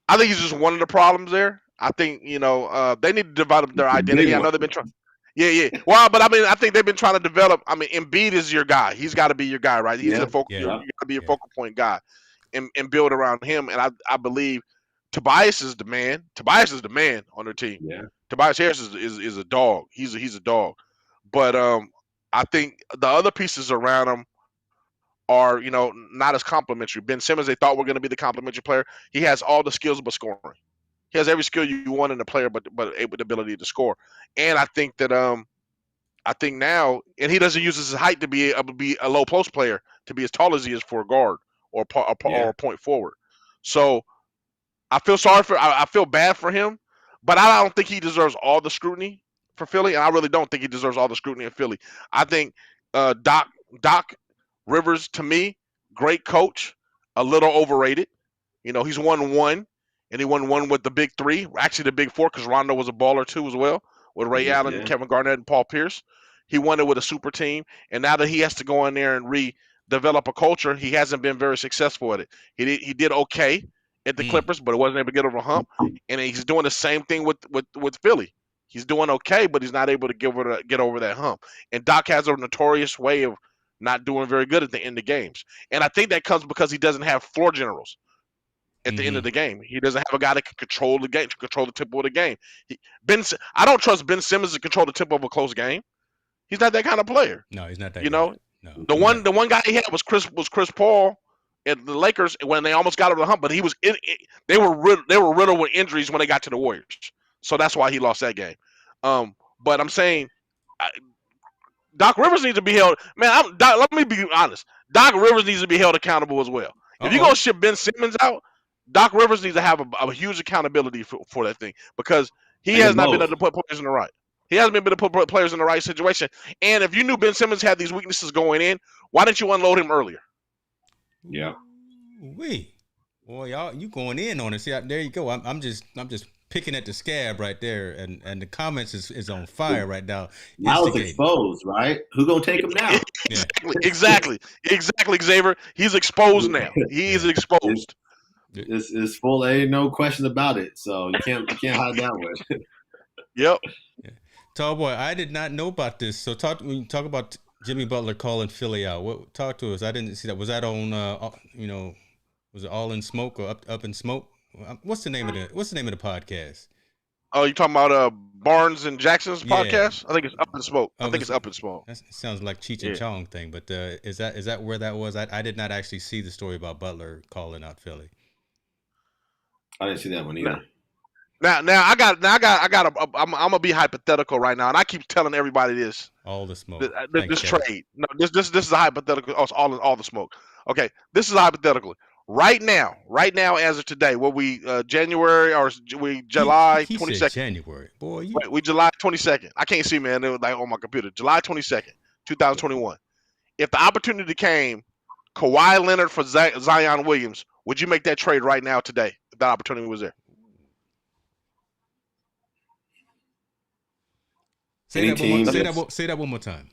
I think he's just one of the problems there. I think they need to develop their identity. I know they've been trying. Yeah. Well, but I mean, I think they've been trying to develop. I mean, Embiid is your guy. He's got to be your guy, right? He's the focal. You got to be a focal point guy, and build around him. And I believe Tobias is the man. Tobias is the man on their team. Yeah. Tobias Harris is a dog. He's a dog. But I think the other pieces around him are, not as complimentary. Ben Simmons, they thought were going to be the complimentary player. He has all the skills but scoring. He has every skill you want in a player, but able the ability to score. And I think that I think now, and he doesn't use his height to be able to be a low post player to be as tall as he is for a guard or a point forward. So I feel bad for him, but I don't think he deserves all the scrutiny for Philly, and I really don't think he deserves all the scrutiny in Philly. I think Doc Rivers, to me, great coach, a little overrated. He's won one, and he won one with the big three, actually the big four, because Rondo was a baller too as well, with Ray Allen, Kevin Garnett, and Paul Pierce. He won it with a super team, and now that he has to go in there and redevelop a culture, he hasn't been very successful at it. He did okay at the Clippers, but it wasn't able to get over the hump, and he's doing the same thing with Philly. He's doing okay, but he's not able to get over that hump. And Doc has a notorious way of not doing very good at the end of games, and I think that comes because he doesn't have floor generals at the end of the game. He doesn't have a guy that can control the game, to control the tempo of the game. I don't trust Ben Simmons to control the tempo of a close game. He's not that kind of player. No, he's not that. No. The one guy he had was Chris Paul at the Lakers when they almost got over the hump, but he was they were riddled with injuries when they got to the Warriors, so that's why he lost that game. But I'm saying, Doc Rivers needs to be held. Man, let me be honest. Doc Rivers needs to be held accountable as well. If you're gonna ship Ben Simmons out, Doc Rivers needs to have a huge accountability for that thing, because he has not been able to put players in the right. He hasn't been able to put players in the right situation. And if you knew Ben Simmons had these weaknesses going in, why didn't you unload him earlier? Yeah. Boy, y'all, you going in on it. See, there you go. I'm just picking at the scab right there, and the comments is on fire right now. Now it's exposed, right? Who gonna take him now? Exactly, Xavier. He's exposed now. He's exposed. It's full. Ain't no question about it. So you can't hide that one. Yep. Yeah. Tall boy, I did not know about this. So when you talk about Jimmy Butler calling Philly out, talk to us. I didn't see that. Was that on? Was it All in Smoke or Up in Smoke? What's the name of the podcast? Oh, you talking about Barnes and Jackson's podcast? I think it's Up in Smoke. I think it's Up in Smoke. That sounds like Cheech and Chong thing, but is that where that was? I did not actually see the story about Butler calling out Philly. I didn't see that one either. Now I'm gonna be hypothetical right now, and I keep telling everybody this. All the smoke. This trade. No, this is a hypothetical. Oh, it's all the smoke. Okay, this is a hypothetical. Right now, as of today, what we January or we July 22nd? January, boy. We July 22nd. I can't see, man. It was like on my computer. July 22nd, 2021. If the opportunity came, Kawhi Leonard for Zion Williams, would you make that trade right now today if that opportunity was there? Say that one more time.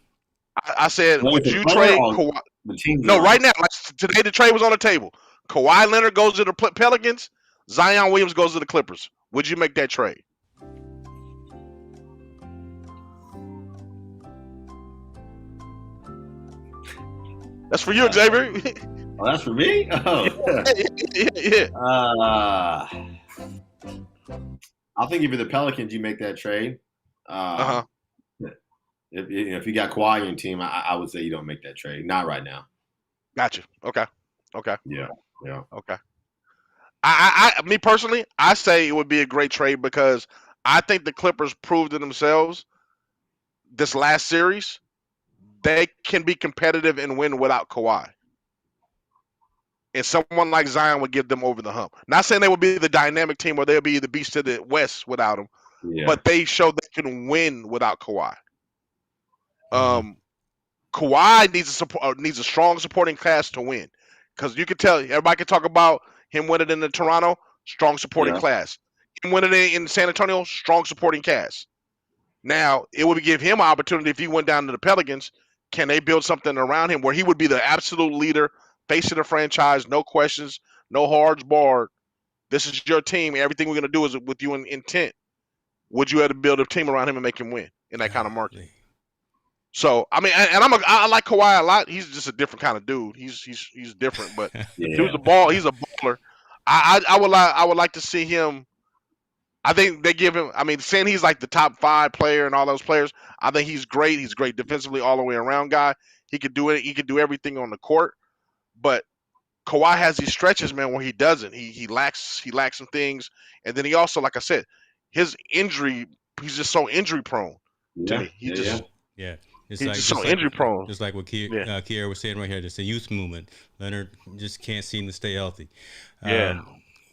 I said, would you trade Kawhi? No, right now. Like today, the trade was on the table. Kawhi Leonard goes to the Pelicans. Zion Williams goes to the Clippers. Would you make that trade? That's for you, Xavier. Oh, that's for me? Oh. Yeah. I think if you're the Pelicans, you make that trade. If you got Kawhi in your team, I would say you don't make that trade. Not right now. Gotcha. Okay. Yeah. Okay. I me personally, I say it would be a great trade because I think the Clippers proved to themselves this last series they can be competitive and win without Kawhi. And someone like Zion would give them over the hump. Not saying they would be the dynamic team or they'll be the beast of the West without him, but they show they can win without Kawhi. Kawhi needs a strong supporting cast to win, because you can tell everybody can talk about him winning in the Toronto, strong supporting class. Him winning in San Antonio, strong supporting cast. Now it would give him an opportunity if he went down to the Pelicans. Can they build something around him where he would be the absolute leader, face of the franchise, no questions, no hards barred. This is your team. Everything we're gonna do is with you in intent. Would you have to build a team around him and make him win in that kind of market? So I mean, and I like Kawhi a lot. He's just a different kind of dude. He's different, but he's a baller. I would like to see him. I think they give him. I mean, saying he's like the top 5 player and all those players. I think he's great. He's great defensively all the way around guy. He could do it. He could do everything on the court. But Kawhi has these stretches, man, where he doesn't. He lacks some things, and then he also, like I said, his injury. He's just so injury prone to Yeah, me. yeah, yeah. Yeah, it's He's like just so injury prone. just like what Yeah, Kiera was saying right here. Just a youth movement. Leonard just can't seem to stay healthy. yeah.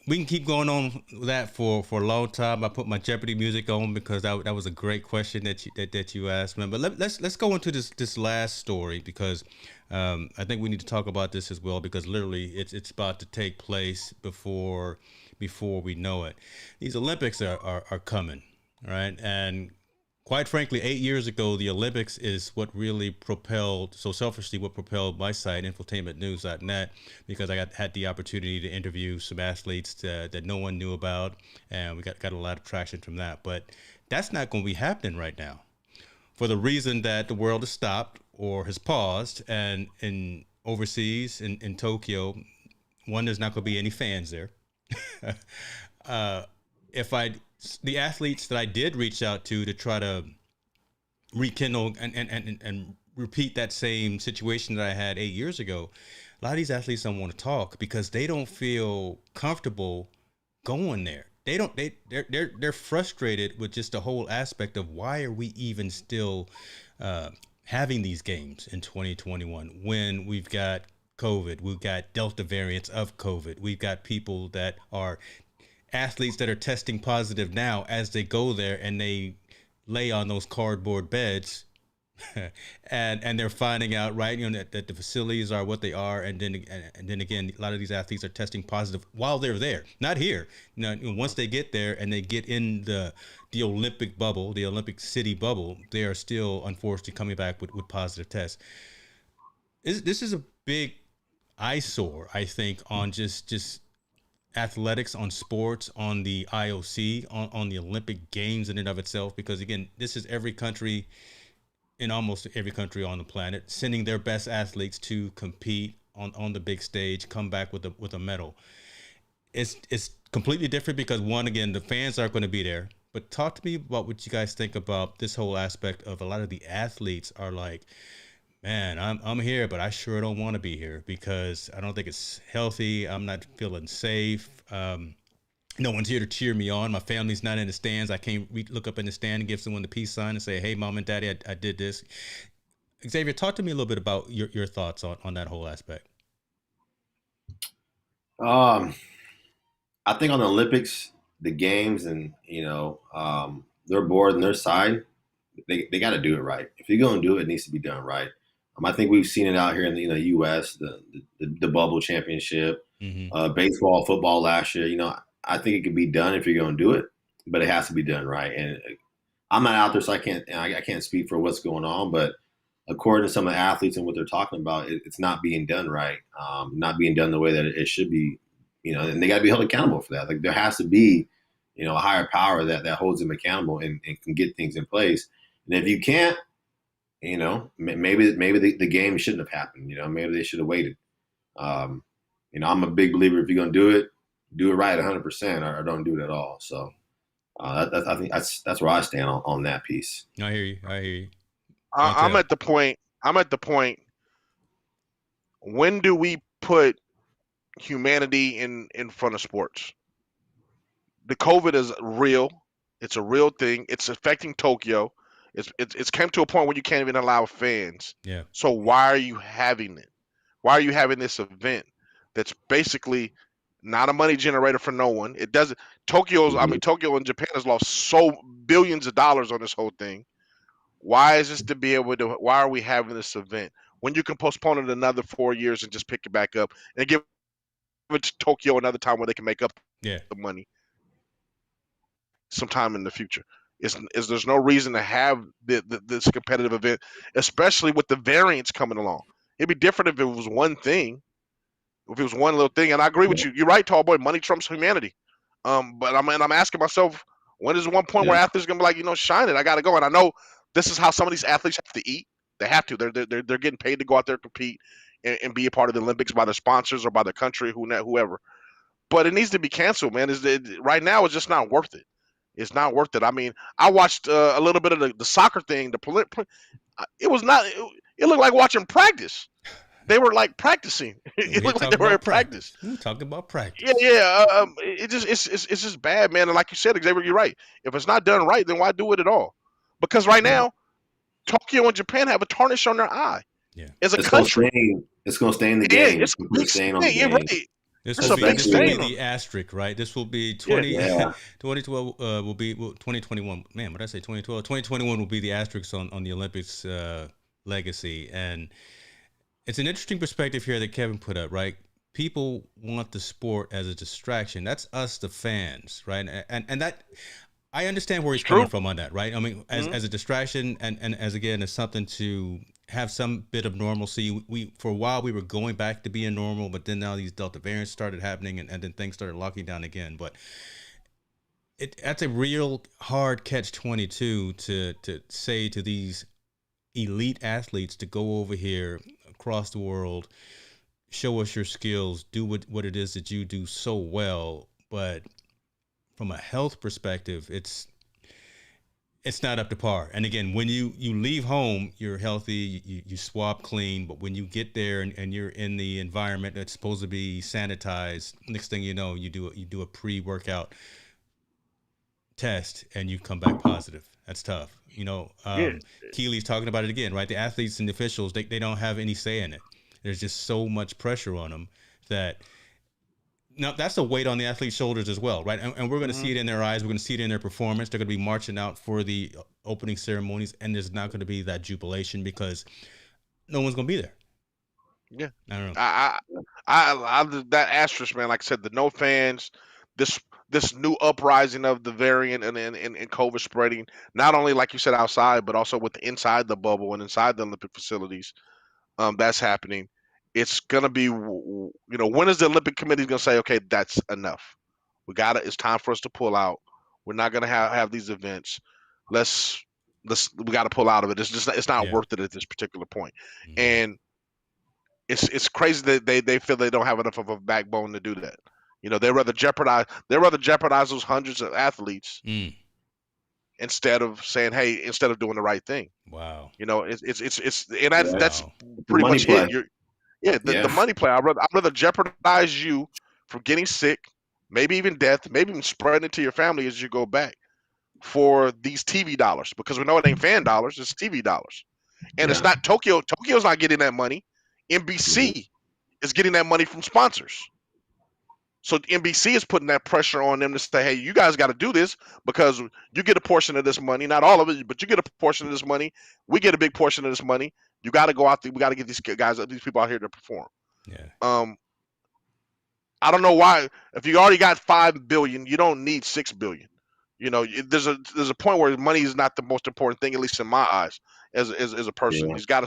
We can keep going on with that for a long time. I put my Jeopardy music on because that was a great question that you asked, man. But let's go into this last story because I think we need to talk about this as well because literally it's about to take place before we know it. These Olympics are coming, right? And quite frankly, 8 years ago, the Olympics is what really propelled, so selfishly, what propelled my site, INFOtainmentNews.net, because I had the opportunity to interview some athletes that no one knew about, and we got a lot of traction from that. But that's not going to be happening right now for the reason that the world has stopped or has paused, and in overseas, in Tokyo, one, there's not going to be any fans there. If the athletes that I did reach out to try to rekindle and repeat that same situation that I had 8 years ago, a lot of these athletes don't want to talk because they don't feel comfortable going there. They're frustrated with just the whole aspect of why are we even still having these games in 2021 when we've got COVID, we've got Delta variants of COVID, we've got people that are athletes that are testing positive now as they go there and they lay on those cardboard beds and they're finding out right that the facilities are what they are, and then again a lot of these athletes are testing positive while they're there, not here. Once they get there and they get in the Olympic bubble, the Olympic city bubble, they are still unfortunately coming back with positive tests. This is a big eyesore, I think, on just athletics, on sports, on the IOC, on the Olympic Games in and of itself, because again, this is every country, in almost every country on the planet, sending their best athletes to compete on the big stage, come back with a medal. It's completely different because one, again, the fans aren't going to be there. But talk to me about what you guys think about this whole aspect of a lot of the athletes are like, man, I'm here, but I sure don't want to be here because I don't think it's healthy. I'm not feeling safe. No one's here to cheer me on. My family's not in the stands. I can't look up in the stand and give someone the peace sign and say, "Hey, mom and daddy, I did this." Xavier, talk to me a little bit about your thoughts on that whole aspect. Um, I think on the Olympics, the games, and their board and their side, they got to do it right. If you're going to do it, it needs to be done right. I think we've seen it out here in the U.S. the bubble championship, baseball, football last year. I think it can be done if you're going to do it, but it has to be done right. And I'm not out there, so I can't speak for what's going on. But according to some of the athletes and what they're talking about, it's not being done right, not being done the way that it should be. And they got to be held accountable for that. Like there has to be, a higher power that holds them accountable and can get things in place. And if you can't, maybe the game shouldn't have happened. Maybe they should have waited. I'm a big believer if you're going to do it right 100% or don't do it at all. So I think that's where I stand on that piece. I hear you. I'm at the point. When do we put humanity in front of sports? The COVID is real. It's a real thing. It's affecting Tokyo. It's came to a point where you can't even allow fans. Yeah. So why are you having it? Why are you having this event that's basically not a money generator for no one? It doesn't. Tokyo and Japan has lost so billions of dollars on this whole thing. Why is this to be able to? Why are we having this event when you can postpone it another 4 years and just pick it back up and give it to Tokyo another time where they can make up the money sometime in the future? There's no reason to have this competitive event, especially with the variants coming along. It'd be different if it was one thing, if it was one little thing. And I agree with you. You're right, tall boy. Money trumps humanity. But I'm asking myself, when is one point where athletes are gonna be like, shine it? I gotta go. And I know this is how some of these athletes have to eat. They have to. They're getting paid to go out there and compete and be a part of the Olympics by their sponsors or by the country, whoever. But it needs to be canceled, man. Right now, it's just not worth it. It's not worth it. I mean, I watched a little bit of the soccer thing. It was not. It looked like watching practice. they were like practicing. We It here looked like they talking were in about practice. practice. We talking about practice. Yeah, yeah. It just it's just bad, man. And like you said, Xavier, you're right. If it's not done right, then why do it at all? Because right Yeah. now, Tokyo and Japan have a tarnish on their eye Yeah. as a It's gonna country. stain. It's gonna stain the Yeah, game. it's a It's gonna big stain on the stain. You're game, right. This That's will a be big this will be stain especially. on. the asterisk, right? This will be Yeah, 2012 will be 2021. Man, what did I say? 2012, 2021 will be the asterisk on the Olympics legacy, and it's an interesting perspective here that Kevin put up. Right, people want the sport as a distraction. That's us, the fans, right? And that I understand where he's it's coming true. from on that, right? I mean, Hmm. as a distraction and as again as something to have some bit of normalcy. We for a while we were going back to being normal, but then now these Delta variants started happening, and then things started locking down again. But that's a real hard catch 22 to say to these elite athletes to go over here across the world, show us your skills, do what it is that you do so well, but from a health perspective, it's not up to par. And again, when you leave home, you're healthy, you swab clean, but when you get there and you're in the environment that's supposed to be sanitized, next thing you know, you do a pre-workout test and you come back positive. That's tough. Yeah, Keely's talking about it again, right? The athletes and the officials, they don't have any say in it. There's just so much pressure on them that now that's a weight on the athlete's shoulders as well, right? And we're going to hmm see it in their eyes. We're going to see it in their performance. They're going to be marching out for the opening ceremonies, and there's not going to be that jubilation because no one's going to be there. yeah. I don't know. That asterisk, man. Like I said, the no fans, this this new uprising of the variant and COVID spreading, not only like you said outside, but also with inside the bubble and inside the Olympic facilities. That's happening. It's gonna be, when is the Olympic Committee gonna say, okay, that's enough? We got to It's time for us to pull out. We're not gonna have these events. Let's we got to pull out of it. It's not Yeah. worth it at this particular point. Mm-hmm. And it's crazy that they feel they don't have enough of a backbone to do that. They rather jeopardize those hundreds of athletes Mm. instead of doing the right thing. Wow. It's and Yeah, that's Wow. the pretty money much it. play. The Yeah, money play. I'd rather jeopardize you from getting sick, maybe even death, maybe even spreading it to your family as you go back for these TV dollars, because we know it ain't fan dollars, it's TV dollars. And it's yeah, not Tokyo. Tokyo's not getting that money. mhm, NBC is getting that money from sponsors. So NBC is putting that pressure on them to say, "Hey, you guys got to do this because you get a portion of this money, not all of it, but you get a portion of this money. We get a big portion of this money. You got to go out there. We got to get these people out here to perform." Yeah. Um, I don't know why. If you already got 5 billion, you don't need 6 billion. There's a point where money is not the most important thing, at least in my eyes, as a person. yeah,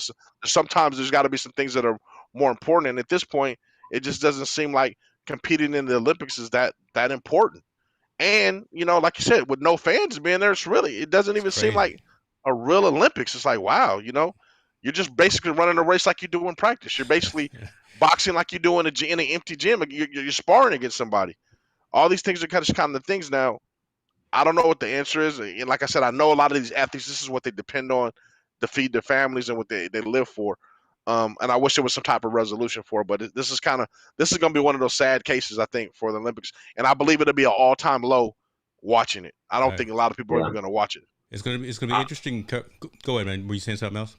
Sometimes there's got to be some things that are more important, and at this point, it just doesn't seem like competing in the Olympics is that important. And like you said, with no fans being there, it doesn't It's even seem crazy. like a real Olympics. It's like, wow, you're just basically running a race like you do in practice. You're basically boxing like you do in an empty gym. You're sparring against somebody. All these things are kind of things now. I don't know what the answer is. And like I said, I know a lot of these athletes, this is what they depend on to feed their families and what they live for. And I wish there was some type of resolution for it, but this is going to be one of those sad cases, I think, for the Olympics. And I believe it'll be an all-time low watching it. I don't think a lot of people are yeah. even going to watch it. It's gonna be I, interesting. Go ahead, man. Were you saying something else?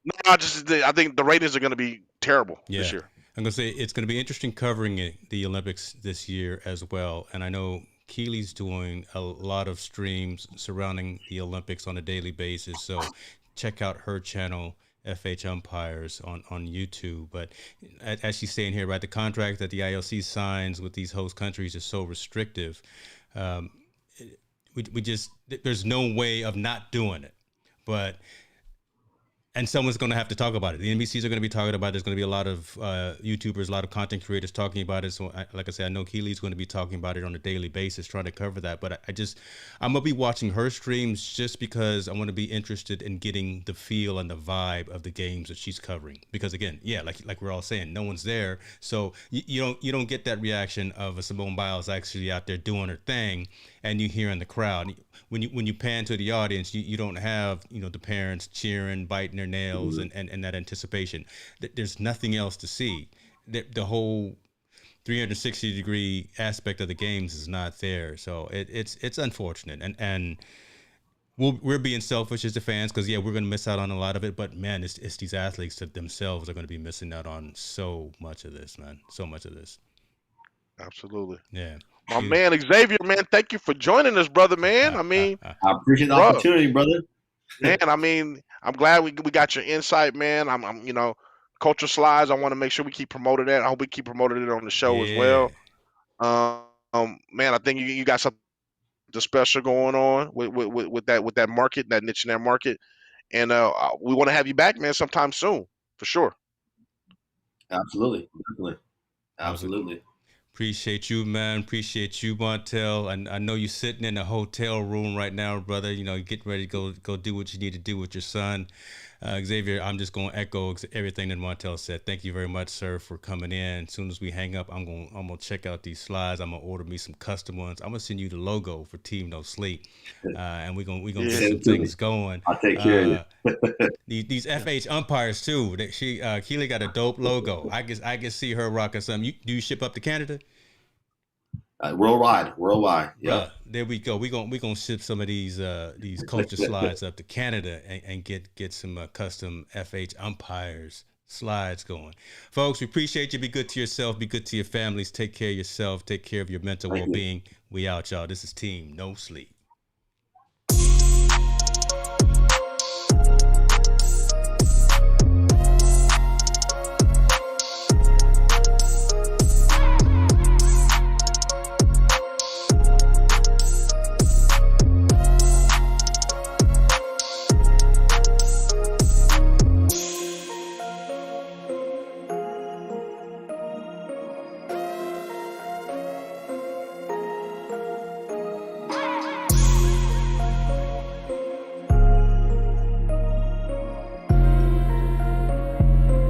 No, I think the ratings are going to be terrible this Yeah. year. I'm gonna say it's gonna be interesting covering the Olympics this year as well. And I know Keely's doing a lot of streams surrounding the Olympics on a daily basis. So check out her channel, FH Umpires, on YouTube. But as she's saying here, right, the contract that the IOC signs with these host countries is so restrictive. Um, we just there's no way of not doing it. But and someone's going to have to talk about it. The NBCs are going to be talking about it. There's going to be a lot of YouTubers, a lot of content creators talking about it. So, like I said, I know Keely's going to be talking about it on a daily basis, trying to cover that. But I'm going to be watching her streams just because I want to be interested in getting the feel and the vibe of the games that she's covering. Because again, yeah, like we're all saying, no one's there, so you don't get that reaction of a Simone Biles actually out there doing her thing, and you hear in the crowd. When you pan to the audience, you don't have the parents cheering, biting their nails, and that anticipation. There's nothing else to see. The whole 360-degree aspect of the games is not there, so it's unfortunate, and we're being selfish as the fans because we're going to miss out on a lot of it. But man, it's these athletes that themselves are going to be missing out on so much of this, man. So much of this. Absolutely. Yeah. My man Xavier, man, thank you for joining us, brother, man. I mean, I appreciate the opportunity, brother. Man, I mean, I'm glad we got your insight, man. I'm culture slides. I want to make sure we keep promoting that. I hope we keep promoting it on the show as well. Man, I think you got something special going on with that market, that niche in that market, and we want to have you back, man, sometime soon for sure. Absolutely, definitely, absolutely. Appreciate you, man. Appreciate you, Montel. And I know you're sitting in a hotel room right now, brother. Getting ready to go do what you need to do with your son. Xavier, I'm just going to echo everything that Montel said. Thank you very much, sir, for coming in. As soon as we hang up, I'm gonna check out these slides. I'm gonna order me some custom ones. I'm gonna send you the logo for Team No Sleep, and we're gonna get some things going. I'll take care of you. These FH umpires too. Keely got a dope logo. I can see her rocking something. Do you ship up to Canada? Worldwide. Yeah. There we go. We gonna ship some of these culture slides up to Canada and get some custom FH umpires slides going. Folks, we appreciate you. Be good to yourself. Be good to your families. Take care of yourself. Take care of your mental well-being. We out, y'all. This is Team No Sleep.